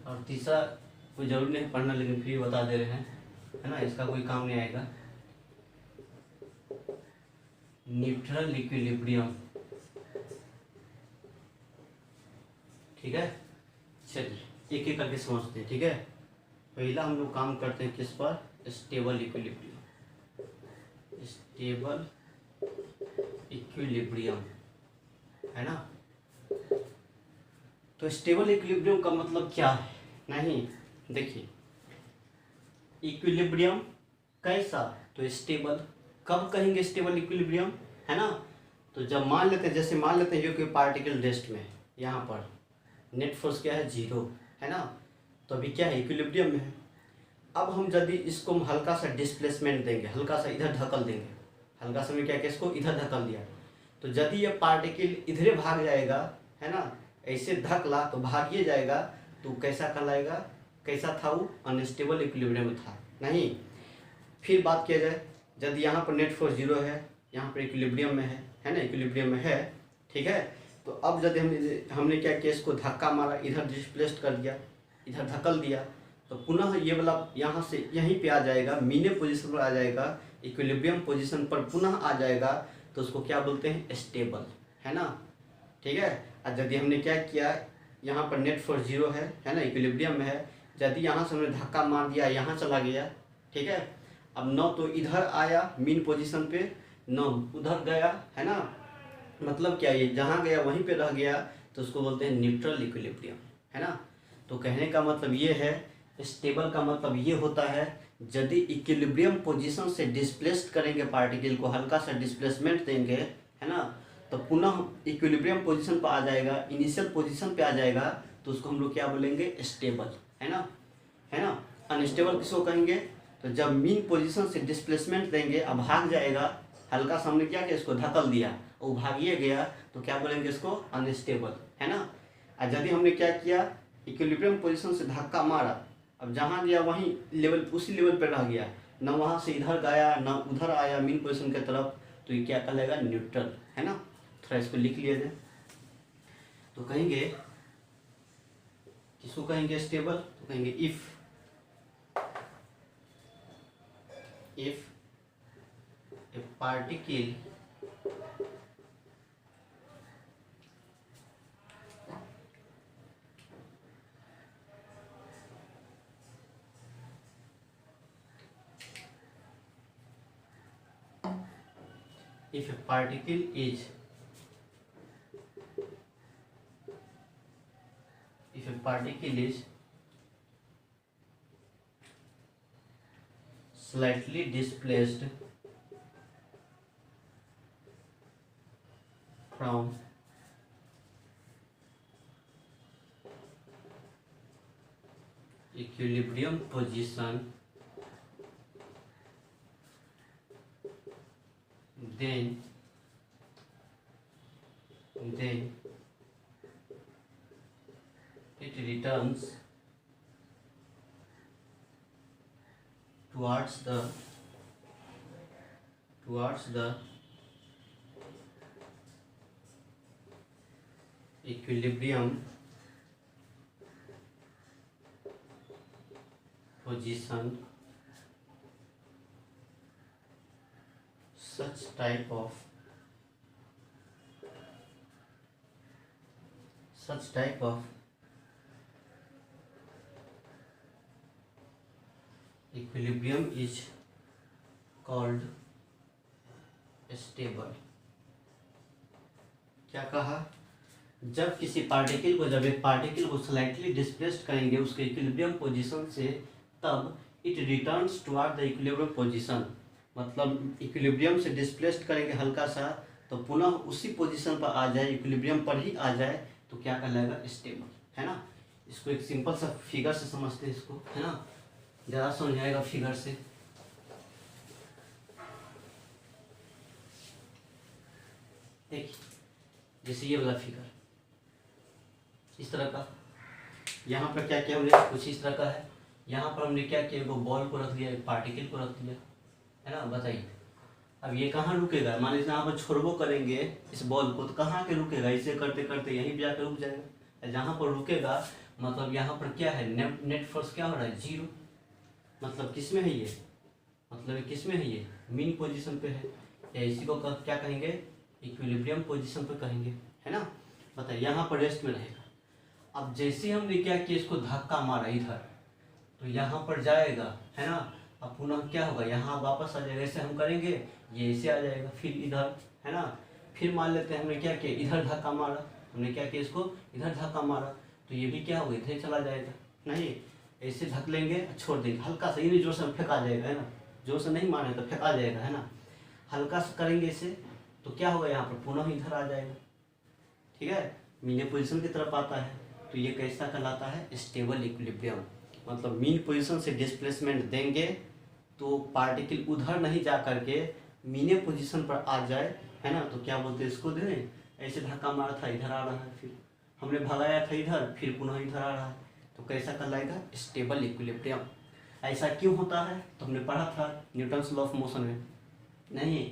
और तीसरा कोई जरूरी नहीं पढ़ना, लेकिन फिर बता दे रहे हैं, है ना, इसका कोई काम नहीं आएगा, न्यूट्रल इक्विलिब्रियम। ठीक है, चलिए एक एक करके समझते हैं, ठीक है। पहला हम लोग काम करते हैं किस पर, स्टेबल इक्विलिब्रियम। स्टेबल इक्विलिब्रियम, है ना। तो स्टेबल इक्विलिब्रियम का मतलब क्या है, नहीं देखिए, इक्विलिब्रियम कैसा, तो स्टेबल। कब कहेंगे स्टेबल इक्विलिब्रियम, है ना, तो जब मान लेते हैं, जैसे मान लेते हैं कि पार्टिकल रेस्ट में है, यहाँ पर नेट फोर्स क्या है, 0, है ना, तो अभी क्या है, इक्विलिब्रियम में है। अब हम यदि इसको हम हल्का सा डिस्प्लेसमेंट देंगे, हल्का सा इधर धकल देंगे, हल्का सा में क्या किया, इसको इधर धकल दिया, तो यदि ये पार्टिकल इधरे भाग जाएगा, है ना, ऐसे धकला तो भागिए जाएगा, तो कैसा कहलाएगा, कैसा था वो, अनस्टेबल इक्विलिब्रियम था, नहीं। फिर बात किया जाए, यदि यहाँ पर नेट फोर्स 0 है, यहाँ पर इक्विलिब्रियम में है ना, इक्विलिब्रियम में है, ठीक है। तो अब यदि हमने क्या किया, इसको धक्का मारा, इधर डिस्प्लेस्ड कर दिया, इधर धकल दिया, तो पुनः ये वाला यहाँ से यहीं पे आ जाएगा, मीने पोजीशन पर आ जाएगा, इक्विलिब्रियम पोजीशन पर पुनः आ जाएगा, तो उसको क्या बोलते हैं, स्टेबल, है ना, ठीक है। और यदि हमने क्या किया, यहाँ पर नेट फोर्स 0 है ना, इक्विलिब्रियम में है, यदि यहाँ से हमने धक्का मार दिया, यहाँ चला गया, ठीक है, अब न तो इधर आया मीन पोजीशन पे, न उधर गया, है ना, मतलब क्या, ये जहाँ गया वहीं पे रह गया, तो उसको बोलते हैं न्यूट्रल इक्विलिब्रियम, है ना। तो कहने का मतलब ये है, स्टेबल का मतलब ये होता है, यदि इक्विलिब्रियम पोजीशन से डिस्प्लेस्ड करेंगे पार्टिकल को, हल्का सा डिस्प्लेसमेंट देंगे, है ना, तो पुनः इक्विलिब्रियम पोजीशन पर आ जाएगा, इनिशियल पोजीशन पे आ जाएगा, तो उसको हम लोग क्या बोलेंगे, स्टेबल, है ना। अनस्टेबल किसको कहेंगे, तो जब मीन पोजीशन से डिस्प्लेसमेंट देंगे, अब भाग जाएगा, हल्का सा हमने क्या किया, इसको धकल दिया, वो भागिए गया, तो क्या बोलेंगे, इसको अनस्टेबल, है ना। और यदि हमने क्या किया, इक्विलिब्रियम पोजीशन से धक्का मारा, अब जहाँ गया वहीं लेवल, उसी लेवल पर रह गया, न वहाँ से इधर गया न उधर आया मीन पोजीशन की तरफ, तो ये क्या कहलाएगा, न्यूट्रल, है ना। थोड़ा इसको लिख लिया जाए, तो कहेंगे, किसको कहेंगे स्टेबल, तो कहेंगे if a particle is slightly displaced from equilibrium position, then it returns towards the equilibrium position such type of equilibrium is called stable। क्या कहा? जब किसी पार्टिकल को, जब एक पार्टिकल को स्लाइटली डिस्प्लेस्ड करेंगे उसके इक्विलिब्रियम पोजीशन से, तब it returns toward the equilibrium position. मतलब इक्विलिब्रियम से डिस्प्लेस्ड करेंगे हल्का सा, तो पुनः उसी पोजीशन पर आ जाए, इक्विलिब्रियम पर ही आ जाए, तो क्या कहलाएगा? स्टेबल, है ना। इसको एक सिंपल सा फिगर से समझते हैं इसको, है ना, ज़्यादा समझाएगा फिगर से। देखिए जैसे ये वाला फिगर इस तरह का, यहाँ पर क्या किया हमने, कुछ इस तरह का है। यहाँ पर हमने क्या किया, वो बॉल को रख दिया, एक पार्टिकल को रख दिया, है ना। बताइए अब ये कहाँ रुकेगा? मान लीजिए यहाँ पर छोड़बो करेंगे इस बॉल को, तो कहाँ के रुकेगा? इसे करते करते यहीं भी जाकर रुक जाएगा। जहाँ पर रुकेगा मतलब यहाँ पर क्या है, नेट फोर्स क्या हो रहा है? 0। मतलब किस में है ये? मतलब ये किस में है? ये मीन पोजीशन पे है, या इसी को क्या कहेंगे? इक्विलिब्रियम पोजीशन पे कहेंगे, है ना। बताइए यहाँ पर रेस्ट में रहेगा। अब जैसे हमने क्या किया, इसको धक्का मारा इधर, तो यहाँ पर जाएगा, है ना। अब पुनः क्या होगा, यहाँ वापस आ जाएगा। ऐसे हम करेंगे, ये ऐसे आ जाएगा, फिर इधर, है ना। फिर मान लेते हैं हमने क्या किया, इधर धक्का मारा, हमने क्या किया, इसको इधर धक्का मारा, तो ये भी क्या होगा, इधर चला जाएगा। नहीं, ऐसे धक लेंगे, छोड़ देंगे हल्का सा, ये जोर से फेंका जाएगा, है ना। जोर से नहीं मारे तो फेंका जाएगा, है ना। हल्का सा करेंगे इसे, तो क्या होगा, यहाँ पर पुनः इधर आ जाएगा, ठीक है, मीन पोजीशन की तरफ आता है। तो ये कैसा कहलाता है? Stable equilibrium. मतलब मीन पोजीशन से डिस्प्लेसमेंट देंगे तो पार्टिकल उधर नहीं जा करके मीन पोजीशन पर आ जाए, है ना। तो क्या बोलते हैं इसको? देने ऐसे धक्का मारा था, इधर आ रहा है, फिर हमने भगाया था इधर, फिर पुनः इधर आ रहा है, तो कैसा कहलाएगा? Stable equilibrium. ऐसा क्यों होता है? तो हमने पढ़ा था न्यूटन्स लॉ ऑफ मोशन में। नहीं,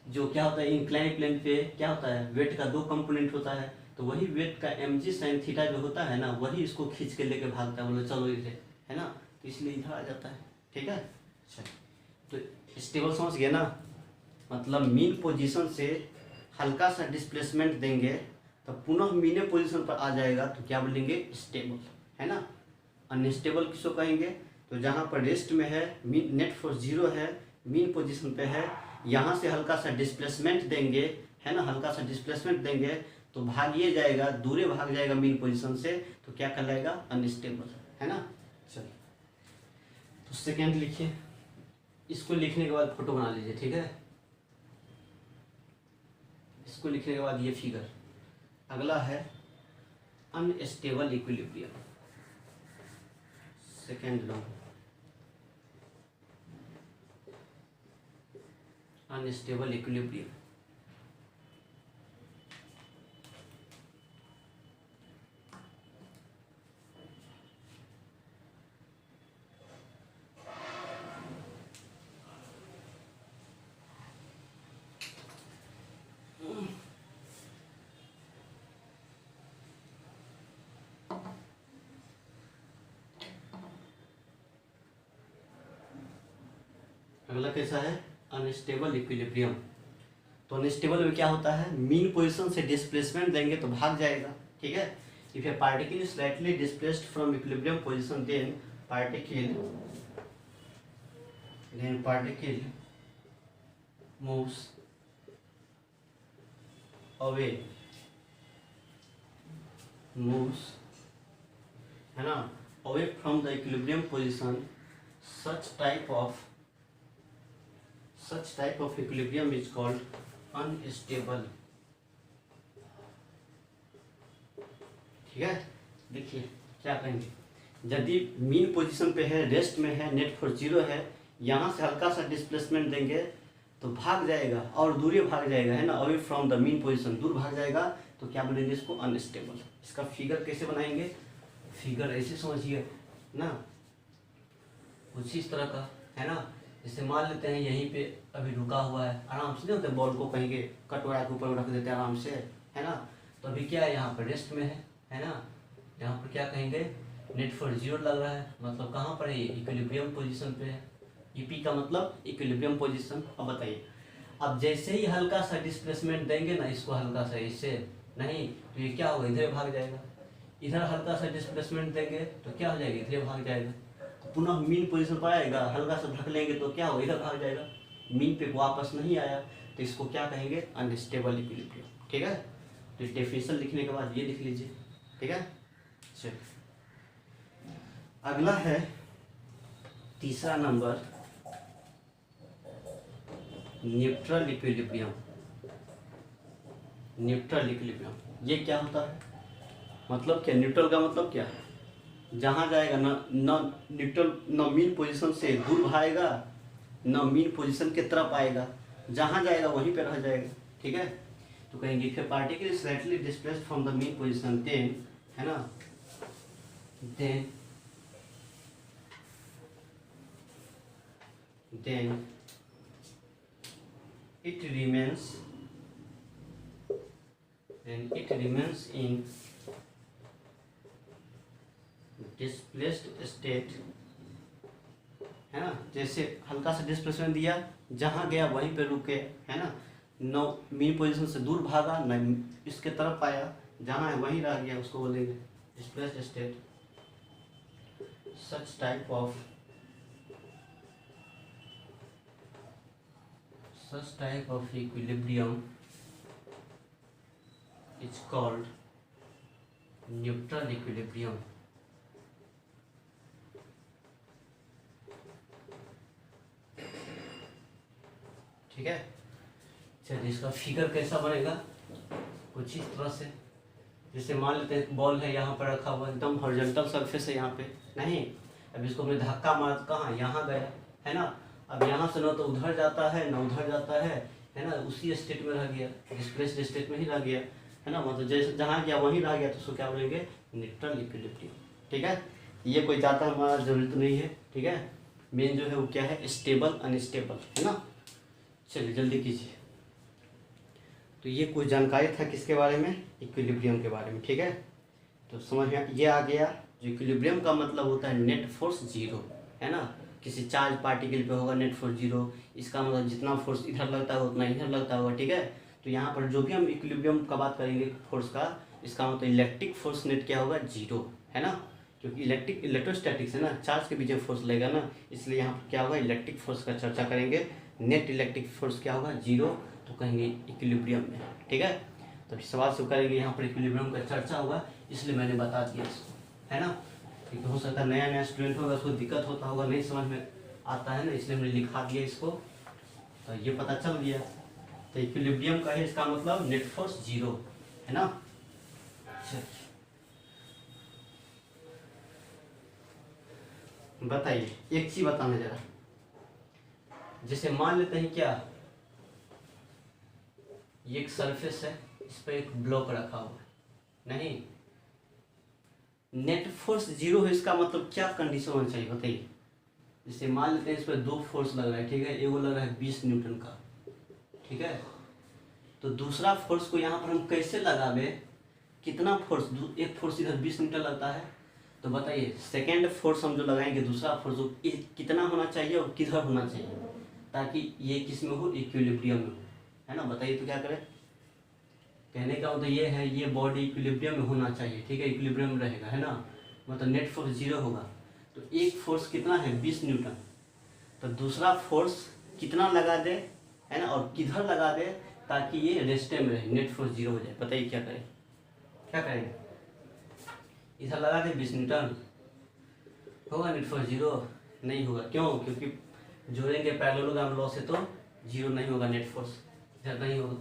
जो क्या होता है, इंक्लाइन प्लेन पे क्या होता है, वेट का 2 कंपोनेंट होता है, तो वही वेट का mg sin थीटा जो होता है ना, वही इसको खींच के लेके भागता है, बोले चलो इधर, है ना। तो इसलिए इधर आ जाता है, ठीक है। अच्छा, तो स्टेबल समझ गए ना। मतलब मीन पोजीशन से हल्का सा डिस्प्लेसमेंट देंगे तो पुनः मीन पोजीशन पर आ जाएगा, तो क्या बोलेंगे? स्टेबल, है ना। अनस्टेबल किसको कहेंगे? तो जहाँ पर रेस्ट में है, मीन नेट फोर्स 0 है, मीन पोजीशन पे है, यहाँ से हल्का सा डिस्प्लेसमेंट देंगे, है ना, हल्का सा डिस्प्लेसमेंट देंगे तो भागिए जाएगा, दूरे भाग जाएगा मीन पोजीशन से, तो क्या कहलाएगा? अनस्टेबल, है ना। चलिए तो सेकेंड लिखिए। इसको लिखने के बाद फोटो बना लीजिए, ठीक है। इसको लिखने के बाद ये फिगर। अगला है unstable equilibrium, second law, unstable equilibrium. अगला कैसा है? Unstable equilibrium. तो अनस्टेबल में क्या होता है, मीन पोजीशन से डिस्प्लेसमेंट देंगे तो भाग जाएगा, ठीक है। If a particle is slightly displaced from equilibrium position, then particle moves away, है ना, away from the equilibrium position. such type of equilibrium is called unstable, ठीक है। देखिए क्या कहेंगे, यदि मीन पोजीशन पे है, रेस्ट में है, नेट फोर्स 0 है, यहाँ से हल्का सा डिस्प्लेसमेंट देंगे तो भाग जाएगा और दूर भाग जाएगा, है ना, away from the mean position, दूर भाग जाएगा, तो क्या बोलेंगे इसको? अनस्टेबल। इसका फिगर कैसे बनाएंगे? फिगर ऐसे समझिए ना, कुछ इस तरह का, है ना। जैसे मान लेते हैं यहीं पे अभी रुका हुआ है, आराम से नहीं होते, बॉल को कहीं के कटोरा के ऊपर रख देते हैं आराम से, है ना। तो अभी क्या है, यहाँ पर रेस्ट में है ना। यहाँ पर क्या कहेंगे, नेट फोर्स 0 लग रहा है, मतलब कहाँ पर है ये? इक्विलिब्रियम पोजीशन पे है। ईपी का मतलब इक्विलिब्रियम पोजीशन। अब बताइए अब जैसे ही हल्का सा डिस्प्लेसमेंट देंगे ना, इसको हल्का सा इससे नहीं, तो ये क्या होगा, इधर भाग जाएगा। इधर हल्का सा डिस्प्लेसमेंट देंगे तो क्या हो जाएगा, इधर भाग जाएगा। तो पुनः मीन पोजीशन पर आएगा, हल्का सा धक लेंगे तो क्या होगा, इधर भाग जाएगा, मीन पे वापस नहीं आया, तो इसको क्या कहेंगे, अनस्टेबल इक्विलिब्रियम। ठीक है, तो डेफिनेशन लिखने के बाद ये लिख लीजिए। ठीक है, चलिए अगला है तीसरा number, neutral equilibrium. Neutral equilibrium ये क्या होता है, मतलब क्या, न्यूट्रल का मतलब क्या है, जहाँ जाएगा न न्यूट्रल, न मीन पोजीशन से दूर भागेगा, न मीन पोजीशन के तरफ आएगा, जहाँ जाएगा वहीं पे रह जाएगा। ठीक है, तो कहेंगे if a particle is slightly displaced from the mean position then, है ना, then it remains in displaced state, है ना। जैसे हल्का सा डिस्प्लेसमेंट दिया, जहाँ गया वहीं पे रुके, है ना, नो मीन पोजीशन से दूर भागा, न इसके तरफ आया, जहाँ है वहीं रह गया, उसको बोलेंगे displaced state. Such type of equilibrium is called neutral equilibrium। ठीक है, चलिए इसका फिगर कैसा बनेगा, कुछ इस तरह से। जैसे मान लेते हैं बॉल है यहाँ पर रखा हुआ, एकदम हॉरिजॉन्टल सरफेस है यहाँ पे, नहीं, अब इसको हमने धक्का मार, कहाँ, यहाँ गया, है ना। अब यहाँ से ना तो उधर जाता है ना उधर जाता है ना, उसी स्टेट में रह गया, डिस्प्लेस्ड स्टेट में ही रह गया, है ना, मतलब जैसे जहाँ गया वहीं रह गया, तो उसको क्या बोलेंगे, न्यूट्रल इक्विलिब्रियम। ठीक है, ये कोई ज़्यादा हमारा जरूरत नहीं है। ठीक है, मेन जो है वो क्या है, स्टेबल अनस्टेबल, है ना। चलिए जल्दी कीजिए। तो ये कुछ जानकारी था किसके बारे में, इक्विलिब्रियम के बारे में। ठीक है, तो समझ में ये आ गया, जो इक्विलिब्रियम का मतलब होता है नेट फोर्स जीरो, है ना। किसी चार्ज पार्टिकल पे होगा नेट फोर्स जीरो, इसका मतलब जितना फोर्स इधर लगता है उतना इधर लगता होगा। ठीक है, तो यहाँ पर जो भी हम इक्विलिब्रियम का बात करेंगे फोर्स का, इसका मतलब इलेक्ट्रिक फोर्स नेट क्या होगा, जीरो, है ना, क्योंकि इलेक्ट्रोस्टैटिक्स है ना, चार्ज के बीच में फोर्स लगेगा ना, इसलिए यहाँ पर क्या होगा, इलेक्ट्रिक फोर्स का चर्चा करेंगे। नेट इलेक्ट्रिक फोर्स क्या होगा, जीरो, तो कहेंगे इक्विलिब्रियम में। ठीक है, तो सवाल से करेंगे, यहाँ पर इक्विलिब्रियम का चर्चा होगा, इसलिए मैंने बता दिया इसको, है ना। क्योंकि हो सकता है नया नया स्टूडेंट होगा, उसको दिक्कत होता होगा, नहीं समझ में आता है ना, इसलिए मैंने लिखा दिया इसको, तो ये पता चल गया। तो इक्विलिब्रियम का है इसका मतलब नेट फोर्स जीरो, है ना। बताइए एक चीज बताना जरा, जैसे मान लेते हैं क्या, ये एक सरफेस है, इस पर एक ब्लॉक रखा हुआ है, नहीं, नेट फोर्स जीरो है, इसका मतलब क्या कंडीशन होना चाहिए बताइए। जैसे मान लेते हैं इस पर दो फोर्स लग रहा है, ठीक है, एक लग रहा है 20 न्यूटन का, ठीक है, तो दूसरा फोर्स को यहाँ पर हम कैसे लगावे, कितना फोर्स, एक फोर्स इधर 20 न्यूटन लगता है, तो बताइए सेकेंड फोर्स हम जो लगाएंगे, दूसरा फोर्स कितना होना चाहिए और किधर होना चाहिए, ताकि ये किस में हो, इक्विलिब्रियम में हो, है ना। बताइए तो क्या करें, कहने का मतलब ये है, ये बॉडी इक्विलिब्रियम में होना चाहिए, ठीक है, इक्विलिब्रियम में रहेगा, है ना, मतलब नेट फोर्स जीरो होगा। तो एक फोर्स कितना है, 20 न्यूटन, तो दूसरा फोर्स कितना लगा दे, है ना, और किधर लगा दे, ताकि ये रेस्टे में रहे, नेट फोर्स जीरो हो जाए। बताइए क्या करें, क्या करेंगे, इधर लगा दे 20 न्यूटन, होगा नेट फोर्स जीरो, नहीं होगा, क्यों, क्योंकि जोड़ेंगे पैरेललोग्राम लॉ से तो जीरो नहीं होगा, नेट फोर्स इधर नहीं होगा,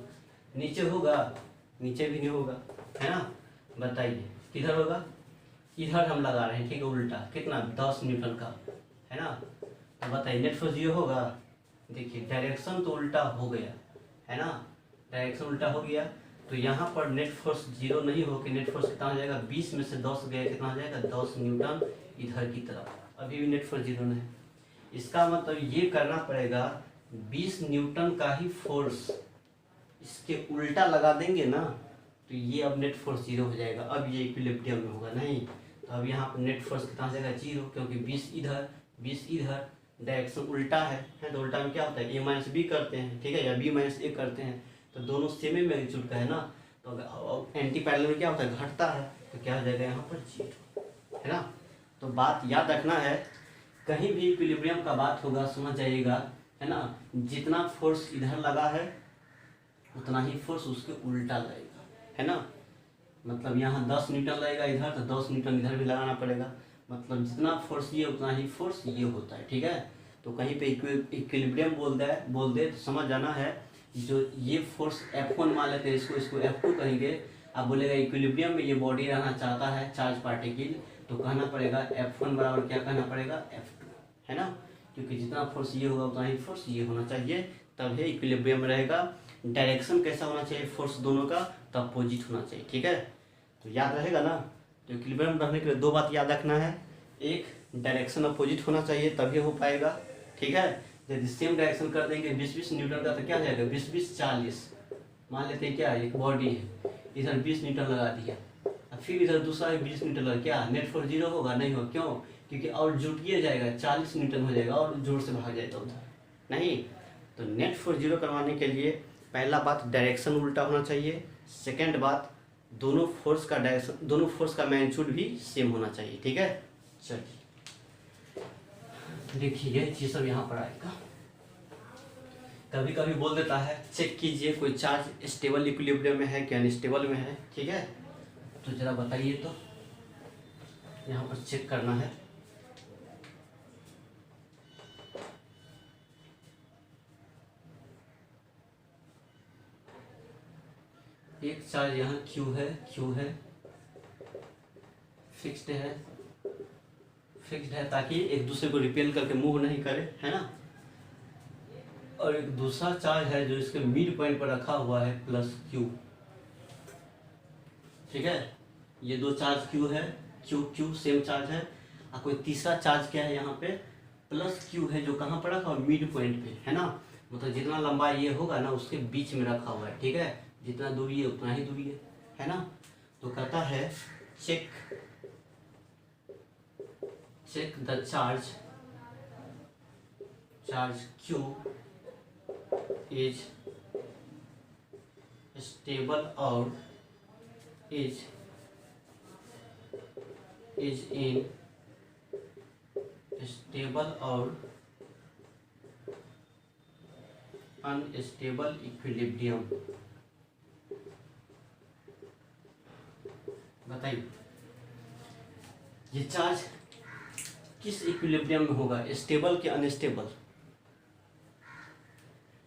नीचे होगा, नीचे भी नहीं होगा, है ना। बताइए किधर होगा, इधर हम लगा रहे हैं, ठीक है, उल्टा, कितना 10 न्यूटन का, है ना, तो बताइए नेट फोर्स जीरो होगा। देखिए डायरेक्शन तो उल्टा हो गया, है ना, डायरेक्शन उल्टा हो गया, तो यहाँ पर नेट फोर्स जीरो नहीं हो के नेट फोर्स कितना हो जाएगा, 20 में से 10 गया, कितना हो जाएगा, 10 न्यूटन इधर की तरफ, अभी भी नेट फोर्स जीरो नहीं। इसका मतलब ये करना पड़ेगा, 20 न्यूटन का ही फोर्स इसके उल्टा लगा देंगे ना, तो ये अब नेट फोर्स जीरो हो जाएगा, अब ये इक्विलिब्रियम में होगा नहीं, तो अब यहाँ पर नेट फोर्स कितना हो जाएगा, जीरो, क्योंकि 20 इधर 20 इधर डायरेक्शन उल्टा है तो उल्टा में क्या होता है, ए माइनस बी करते हैं, ठीक है, या बी माइनस ए करते हैं, तो दोनों सेम ही मैग्नीट्यूड का है ना, तो अगर एंटी पैरेलल में क्या होता है, घटता है, तो क्या हो जाएगा यहाँ पर 0, है ना। तो बात याद रखना है, कहीं भी इक्विलिब्रियम का बात होगा समझ जाइएगा, है ना, जितना फोर्स इधर लगा है उतना ही फोर्स उसके उल्टा लगेगा, है ना। मतलब यहाँ 10 न्यूटन लगेगा इधर, तो 10 न्यूटन इधर भी लगाना पड़ेगा, मतलब जितना फोर्स ये उतना ही फोर्स ये होता है, ठीक है। तो कहीं पे इक्विलिब्रियम बोल दे तो समझ जाना है, जो ये फोर्स F1 मान लेते हैं, इसको F2 कहेंगे। अब बोलेगा इक्विलिब्रियम में ये बॉडी रहना चाहता है चार्ज पार्टिकल, तो कहना पड़ेगा F1 बराबर क्या कहना पड़ेगा, F2, है ना, क्योंकि जितना फोर्स ये होगा उतना ही फोर्स ये होना चाहिए, तब ये इक्विलिब्रियम में रहेगा। डायरेक्शन कैसा होना चाहिए फोर्स दोनों का, तो अपोजिट होना चाहिए, ठीक है। तो याद रहेगा ना। तो इक्विलिब्रियम रहने के लिए दो बात याद रखना है, एक डायरेक्शन अपोजिट होना चाहिए तभी हो पाएगा, ठीक है। यदि सेम डायरेक्शन कर देंगे 20-20 न्यूटन का, तो क्या हो जाएगा 20-20-40, मान लेते हैं क्या एक बॉडी है, इधर 20 न्यूटन लगा दिया, और फिर इधर दूसरा 20 न्यूटन लगा, क्या नेट फोर्स 0 होगा, नहीं होगा, क्यों, क्योंकि और जुटिए जाएगा 40 न्यूटन हो जाएगा और जोर से भाग जाएगा उधर, नहीं। तो नेट फोर्स 0 करवाने के लिए पहला बात डायरेक्शन उल्टा होना चाहिए, सेकेंड बात दोनों फोर्स का डायरेक्शन, दोनों फोर्स का मैग्नीट्यूड भी सेम होना चाहिए, ठीक है। चलिए देखिए ये सब यहाँ पर आएगा। कभी कभी बोल देता है चेक कीजिए कोई चार्ज स्टेबल इक्विलिब्रियम में है कि अनस्टेबल में है, ठीक है। तो जरा बताइए, तो यहाँ पर चेक करना है। एक चार्ज यहाँ Q है, फिक्स्ड है ताकि एक दूसरे को रिपेल करके मूव नहीं करे, है ना। और एक दूसरा चार्ज है जो इसके मिड पॉइंट पर रखा हुआ है +Q, ठीक है। ये दो चार्ज Q है, Q सेम चार्ज है, और कोई तीसरा चार्ज क्या है यहाँ पे +Q है, जो कहाँ पर रखा हुआ, मिड पॉइंट पे, है ना। मतलब जितना लंबा ये होगा ना उसके बीच में रखा हुआ है, ठीक है, जितना दूरी है उतना ही दूरी है ना। तो कहता है check the charge Q is stable or is in stable or unstable equilibrium। बताइए ये चार्ज किस इक्विलिब्रियम में होगा, स्टेबल कि अनस्टेबल,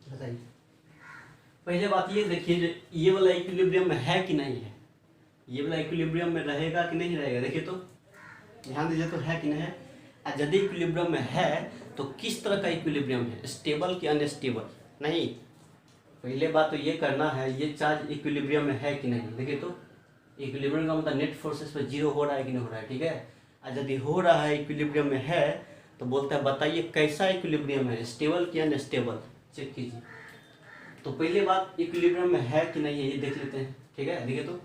बताइए। पहले बात ये देखिए, ये वाला इक्विलिब्रियम में है कि नहीं है, ये वाला इक्विलिब्रियम में रहेगा कि नहीं रहेगा, देखिए तो ध्यान दीजिए, तो है कि नहीं है। यदि इक्विलिब्रियम में है तो किस तरह का इक्विलिब्रियम है, स्टेबल कि अनस्टेबल, नहीं। पहले बात तो ये करना है ये चार्ज इक्विलिब्रियम में है कि नहीं, देखिए तो इक्विलिब्रियम का मतलब नेट फोर्सेस पर 0 हो रहा है कि नहीं हो रहा है, ठीक है। और यदि हो रहा है इक्विलिब्रियम में है तो बोलता है बताइए कैसा इक्विलिब्रियम है, स्टेबल कि अनस्टेबल, चेक कीजिए। तो पहले बात इक्विलिब्रियम में है कि नहीं है ये देख लेते हैं, ठीक है। देखिए तो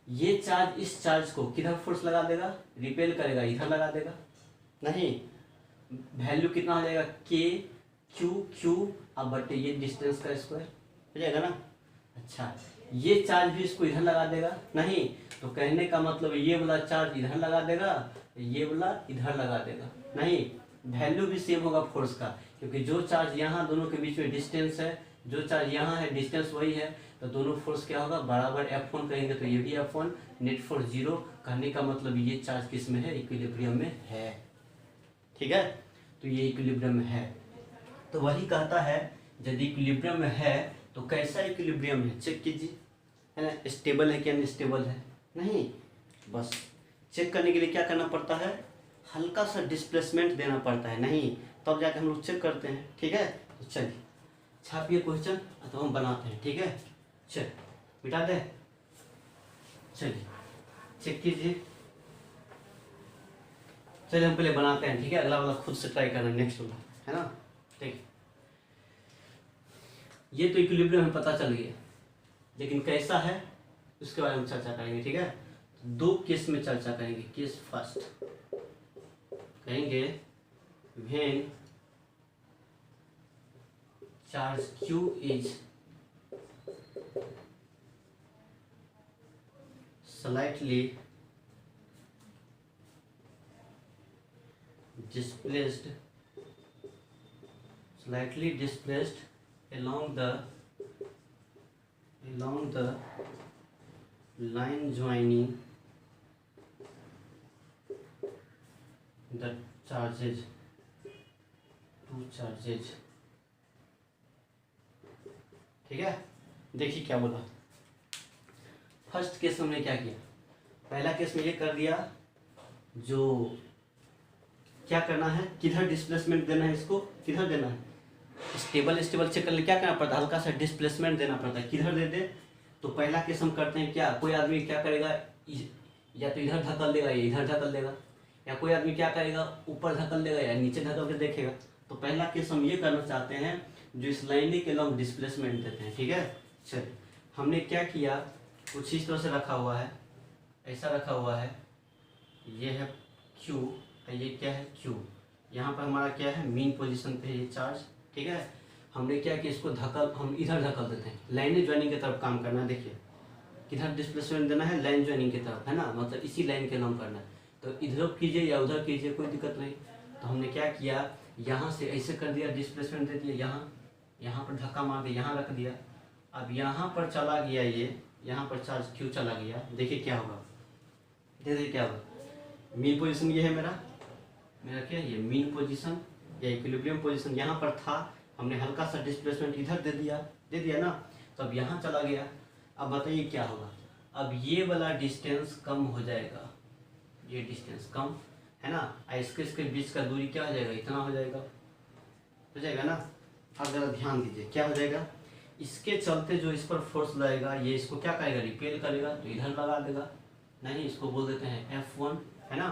ये चार्ज इस चार्ज को किधर फोर्स लगा देगा, रिपेल करेगा, इधर लगा देगा, नहीं। वैल्यू कितना हो जाएगा, Q अब बटे ये डिस्टेंस का स्क्वायर हो जाएगा ना। अच्छा ये चार्ज भी इसको इधर लगा देगा, नहीं। तो कहने का मतलब ये वाला चार्ज इधर लगा देगा, ये वाला इधर लगा देगा, नहीं। वैल्यू भी सेम होगा फोर्स का, क्योंकि जो चार्ज यहाँ दोनों के बीच में डिस्टेंस है, जो चार्ज यहाँ है डिस्टेंस वही है, तो दोनों फोर्स क्या होगा बराबर F1 कहेंगे, तो ये भी F1, नेट फोर्स 0। कहने का मतलब ये चार्ज किस में है, इक्विलिब्रियम में है, ठीक है। तो ये इक्विलिब्रियम में है, तो वही कहता है यदि इक्विलिब्रियम में है तो कैसा इक्विलिब्रियम है, चेक कीजिए, है ना। स्टेबल है कि अनस्टेबल है, नहीं। बस चेक करने के लिए क्या करना पड़ता है, हल्का सा डिस्प्लेसमेंट देना पड़ता है, नहीं, तब जाके हम लोग चेक करते हैं, ठीक है। तो चलिए छापिए क्वेश्चन, तो हम बनाते हैं, ठीक है। चल मिटा दे, चलिए चेक कीजिए। चलिए हम पहले बनाते हैं, ठीक है, अगला वाला खुद से ट्राई करना, नेक्स्ट वाला, है ना, ठीक है। ये तो इक्विलिब्रियम हमें पता चल गया, लेकिन कैसा है उसके बारे में चर्चा करेंगे, ठीक है। तो दो केस में चर्चा करेंगे। केस फर्स्ट कहेंगे when charge q is slightly displaced along the line joining the charges, two charges। ठीक है, देखिए क्या बोला। फर्स्ट केस हमने क्या किया, पहला केस में ये कर दिया, जो क्या करना है, किधर डिस्प्लेसमेंट देना है, इसको किधर देना है, स्टेबल चेक करने क्या करना पड़ता है, हल्का सा डिस्प्लेसमेंट देना पड़ता है, किधर दे दे। तो पहला केस हम करते हैं क्या, कोई आदमी क्या करेगा, या तो इधर धकल देगा या इधर धकल देगा, या कोई आदमी क्या करेगा, ऊपर धकल देगा या नीचे धकल के देखेगा। तो पहला केस हम ये करना चाहते हैं जो इस लाइन के लॉन्ग डिस्प्लेसमेंट देते हैं। ठीक है, चलिए हमने क्या किया, कुछ इस तरह से रखा हुआ है, ऐसा रखा हुआ है, ये है Q, ये क्या है Q, यहाँ पर हमारा क्या है, मीन पोजीशन पे ये चार्ज। ठीक है, हमने क्या किया, इसको हम इधर धकल देते हैं, लाइन ज्वाइनिंग की तरफ काम करना है। देखिए किधर डिस्प्लेसमेंट देना है, लाइन ज्वाइनिंग की तरफ, है ना, मतलब इसी लाइन के नाम करना है। तो इधर कीजिए या उधर कीजिए, कोई दिक्कत नहीं। तो हमने क्या किया, यहाँ से ऐसे कर दिया, डिस्प्लेसमेंट दे दिया, यहाँ पर धक्का मार दिया, यहाँ रख दिया। अब यहाँ पर चला गया, ये यहाँ पर चार्ज Q चला गया। देखिए क्या होगा, देखिए क्या होगा, मीन पोजीशन ये है मेरा क्या, ये मीन पोजीशन या इक्विलिब्रियम पोजीशन यहाँ पर था, हमने हल्का सा डिस्प्लेसमेंट इधर दे दिया ना, तो अब यहाँ चला गया। अब बताइए क्या होगा, अब ये वाला डिस्टेंस कम हो जाएगा, ये डिस्टेंस कम है ना, इसके बीच का दूरी क्या हो जाएगा, इतना हो जाएगा ना। अब जरा ध्यान दीजिए क्या हो जाएगा, इसके चलते जो इस पर फोर्स लगेगा, ये इसको क्या करेगा, रिपेल करेगा, तो इधर लगा देगा, नहीं इसको बोल देते हैं F1, है ना।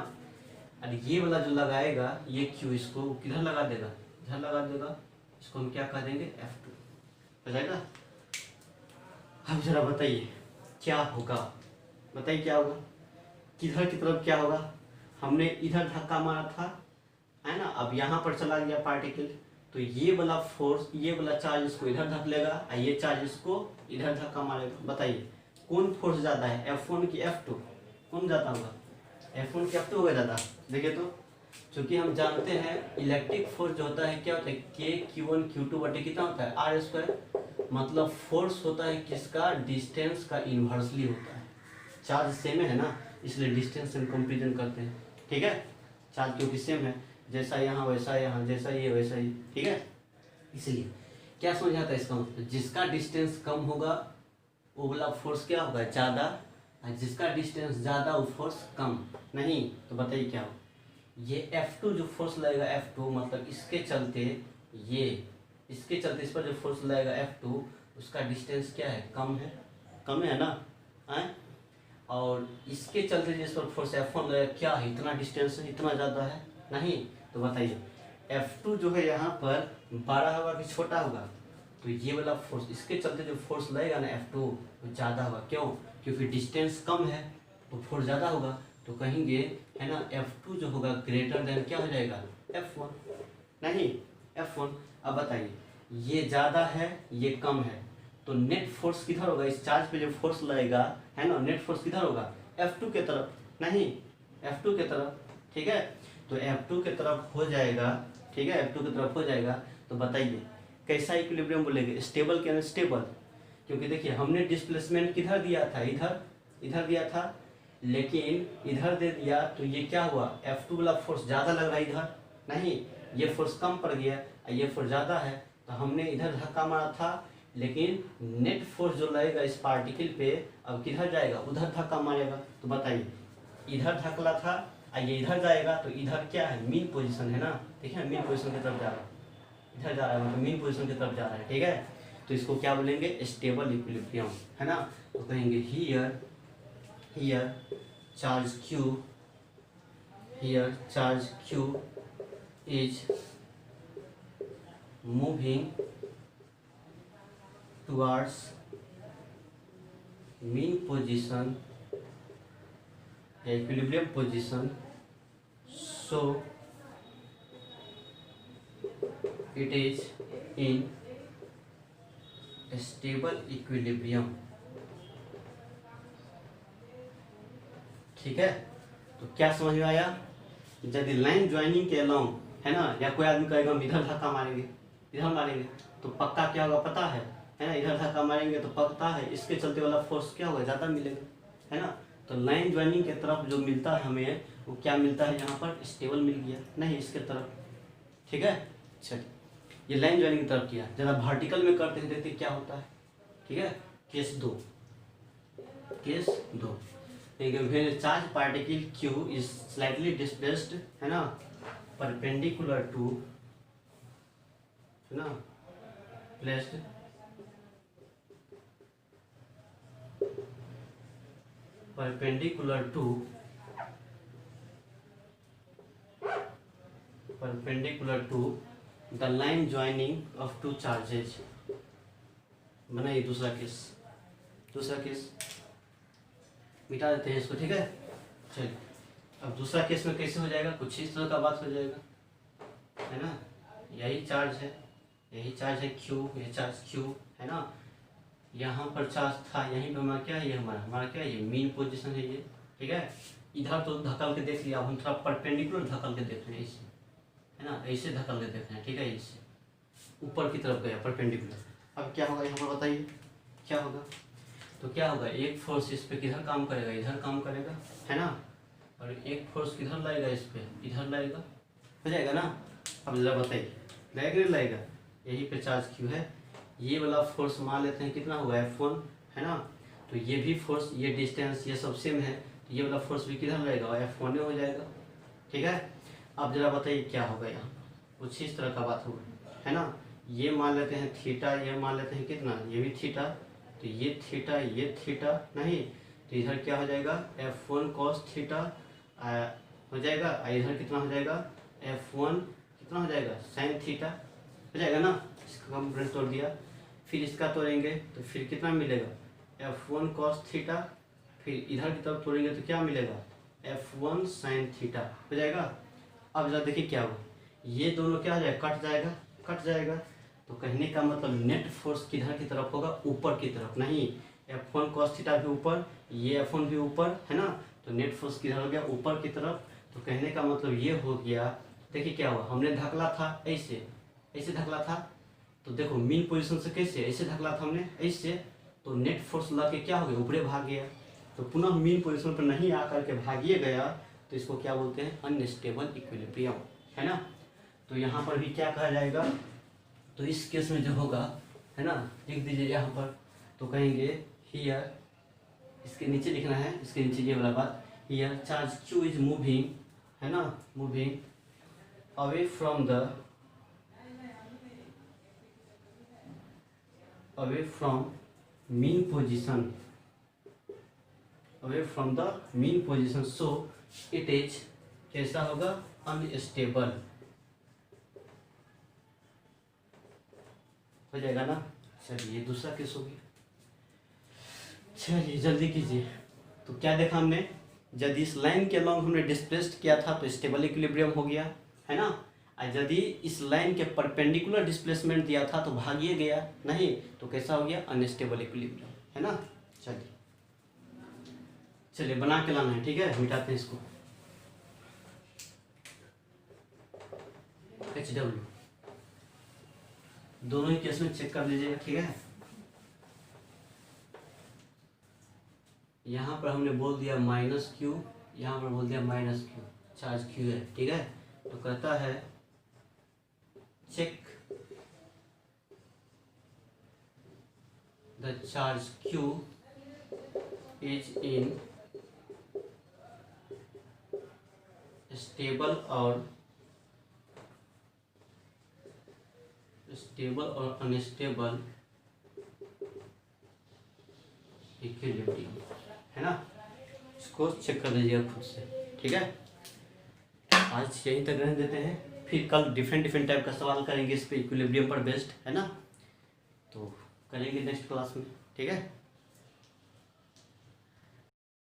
और ये वाला जो लगाएगा ये Q, इसको किधर लगा देगा, इधर लगा देगा, इसको हम क्या कह देंगे, F2 हो जाएगा। अब जरा बताइए क्या होगा, बताइए क्या होगा, किधर की तरफ क्या होगा, हमने इधर धक्का मारा था, है ना, अब यहाँ पर चला गया पार्टिकल, तो ये वाला फोर्स, ये वाला चार्ज इसको इधर धकेलेगा और ये चार्ज इसको इधर धक्का मारेगा। बताइए कौन फोर्स ज़्यादा है, F1 की F2, कौन ज़्यादा होगा, F1 की F2 होगा ज़्यादा। देखिए तो चूँकि हम जानते हैं इलेक्ट्रिक फोर्स जो होता है क्या होता है, K Q1 बटे कितना होता है, R², मतलब फोर्स होता है किसका, डिस्टेंस का इन्वर्सली होता है। चार्ज सेम है ना, इसलिए डिस्टेंस से कंपेरिजन करते हैं। ठीक है, चार्ज क्योंकि सेम है, जैसा यहाँ वैसा यहाँ, जैसा ये वैसा ही। ठीक है, इसलिए क्या समझ आता है इसका मतलब, जिसका डिस्टेंस कम होगा वो वाला फोर्स क्या होगा, ज़्यादा, और जिसका डिस्टेंस ज़्यादा वो फोर्स कम। नहीं तो बताइए क्या हो, ये F2 जो फोर्स लगेगा, F2 मतलब इसके चलते इस पर जो फोर्स लगेगा F2, उसका डिस्टेंस क्या है, कम है ना, है। और इसके चलते जिस पर फोर्स F1 लगेगा, क्या है, इतना डिस्टेंस है, इतना ज़्यादा है, नहीं। तो बताइए F2 जो है यहाँ पर बड़ा होगा कि छोटा होगा, तो ये वाला फोर्स, इसके चलते जो फोर्स लगेगा ना F2 वो ज़्यादा होगा। क्यों, क्योंकि डिस्टेंस कम है तो फोर्स ज़्यादा होगा, तो कहेंगे है ना F2 जो होगा ग्रेटर देन क्या हो जाएगा, F1, नहीं F1। अब बताइए ये ज़्यादा है ये कम है, तो नेट फोर्स किधर होगा, इस चार्ज पे जो फोर्स लगेगा, है ना, नेट फोर्स किधर होगा, F2 के तरफ, नहीं F2 के तरफ। ठीक है, तो F2 के तरफ हो जाएगा। ठीक है, F2 की तरफ हो जाएगा। तो बताइए कैसा इक्विलिब्रियम बोलेंगे, स्टेबल क्या स्टेबल, क्योंकि देखिए हमने डिस्प्लेसमेंट किधर दिया था, इधर दिया था, लेकिन इधर दे दिया, तो ये क्या हुआ, F2 वाला फोर्स ज़्यादा लग रहा है इधर, नहीं ये फोर्स कम पड़ गया, ये फोर्स ज़्यादा है, तो हमने इधर धक्का मारा था, लेकिन नेट फोर्स जो लगेगा इस पार्टिकल पे अब किधर जाएगा, उधर धक्का मारेगा। तो बताइए इधर धकला था और ये इधर जाएगा, तो इधर क्या है, मीन पोजीशन है ना, देखिए मीन पोजीशन की तरफ जा रहा है, इधर जा रहा है, मतलब मीन पोजीशन की तरफ जा रहा है। ठीक है, तो इसको क्या बोलेंगे, स्टेबल इक्विलिब्रियम, है ना। तो कहेंगे here charge Q is moving towards mean position, equilibrium position, so it is in stable equilibrium. ठीक है, तो क्या समझ में आया? यदि लाइन ज्वाइनिंग के अलोंग, है ना, या कोई आदमी कहेगा हम इधर धक्का मारेंगे, इधर मारेंगे, तो पक्का क्या होगा पता है ना? इधर धक्का मारेंगे तो पता है इसके चलते वाला फोर्स क्या होगा, ज़्यादा मिलेगा, है ना। तो लाइन ज्वाइनिंग के तरफ जो मिलता है हमें, वो क्या मिलता है यहाँ पर? स्टेबल मिल गया, नहीं इसके तरफ। ठीक है, चलिए ये लाइन ज्वाइनिंग की तरफ किया। जरा वर्टिकल में करते हैं, देखते क्या होता है। ठीक है, case 2, case 2, charge particle Q is slightly displaced, है ना, परपेंडिकुलर टू, है ना, placed perpendicular to the line joining of two charges। बनाइए दूसरा केस, मिटा देते हैं इसको। ठीक है, चलिए अब दूसरा केस में कैसे हो जाएगा, कुछ इस तरह का बात हो जाएगा, है ना। यही चार्ज है Q, ये चार्ज Q, है ना। यहाँ पर चार्ज था, यहीं पे हमारा क्या है, ये हमारा क्या है, ये मीन पोजीशन है ये। ठीक है, इधर तो धकल के देख लिया, अब हम थोड़ा परपेंडिकुलर धकल के देख रहे हैं इसे, है ना, ऐसे धकल के देख रहे हैं। ठीक है, इससे ऊपर की तरफ गया परपेंडिकुलर। अब क्या होगा यहाँ पर बताइए, क्या होगा? तो क्या होगा, एक फोर्स इस पे किधर काम करेगा, इधर काम करेगा, है ना, और एक फोर्स किधर लाएगा, इस पे इधर लाएगा, हो जाएगा ना। अब जरा बताइए, लाएगा नहीं लाएगा? यही पे चार्ज Q है, ये वाला फोर्स मान लेते हैं कितना हुआ, F1, है ना। तो ये भी फोर्स, ये डिस्टेंस, ये सब सेम है, तो ये वाला फोर्स भी किधर लगेगा, F1 हो जाएगा। ठीक है, अब जरा बताइए क्या होगा, यहाँ कुछ इस तरह का बात होगा, है ना। ये मान लेते हैं थीटा, ये मान लेते हैं कितना, ये भी थीटा, तो ये थीटा नहीं, तो इधर क्या हो जाएगा, F1 cos थीटा हो जाएगा, इधर कितना हो जाएगा, F1 कितना हो जाएगा, sin थीटा हो जाएगा ना। इसका कंपोनेंट तोड़ दिया, फिर इसका तोड़ेंगे तो फिर कितना मिलेगा, F1 cos थीटा, फिर इधर की तरफ तोड़ेंगे तो क्या मिलेगा, F1 sin थीटा हो जाएगा। अब जरा देखिए क्या होगा, ये दोनों क्या हो जाएगा, कट जाएगा। तो कहने का मतलब नेट फोर्स किधर की तरफ होगा, ऊपर की तरफ, नहीं F1 cos थीटा भी ऊपर, ये F1 भी ऊपर, है ना। तो नेट फोर्स किधर हो गया, ऊपर की तरफ। तो कहने का मतलब ये हो गया, देखिए क्या हुआ, हमने धकला था ऐसे धकला था, तो देखो मीन पोजीशन से कैसे, ऐसे धकला था हमने ऐसे, तो नेट फोर्स लग के क्या हो गया, ऊपरे भाग गया। तो पुनः मीन पोजीशन पर नहीं आकर के भागिए गया, तो इसको क्या बोलते हैं, अनस्टेबल इक्विलिब्रियम, है ना। तो यहाँ पर भी क्या कहा जाएगा, तो इस केस में जो होगा, है ना, लिख दीजिए यहाँ पर, तो कहेंगे हियर, इसके नीचे लिखना है, इसके नीचे ये वाला बात, here charge Q is moving, है ना, moving away from mean position, so it is कैसा होगा, अनस्टेबल हो जाएगा ना। चलिए दूसरा केस हो गया, चलिए जल्दी कीजिए। तो क्या देखा हमने, यदि इस लाइन के अलोंग हमने डिस्प्लेस्ड किया था तो स्टेबल इक्विलिब्रियम हो गया, है ना। और यदि इस लाइन के परपेंडिकुलर डिस्प्लेसमेंट दिया था तो भागिए गया, नहीं तो कैसा हो गया, अनस्टेबल इक्विलिब्रियम, है ना। चलिए बना के लाना है, ठीक है, मिटाते हैं इसको। HW दोनों ही केस में चेक कर लीजिएगा, ठीक है। यहाँ पर हमने बोल दिया -Q, यहाँ पर बोल दिया -Q, चार्ज Q है, ठीक है। तो कहता है check the charge Q is in stable और अनस्टेबल इक्विलिब्रियम, है ना। इसको चेक कर लीजिएगा खुद से, ठीक है। आज यहीं तक रहने देते हैं, फिर कल डिफरेंट टाइप का सवाल करेंगे इस पे, इक्विलिब्रियम पर बेस्ड, है ना। तो करेंगे नेक्स्ट क्लास में, ठीक है।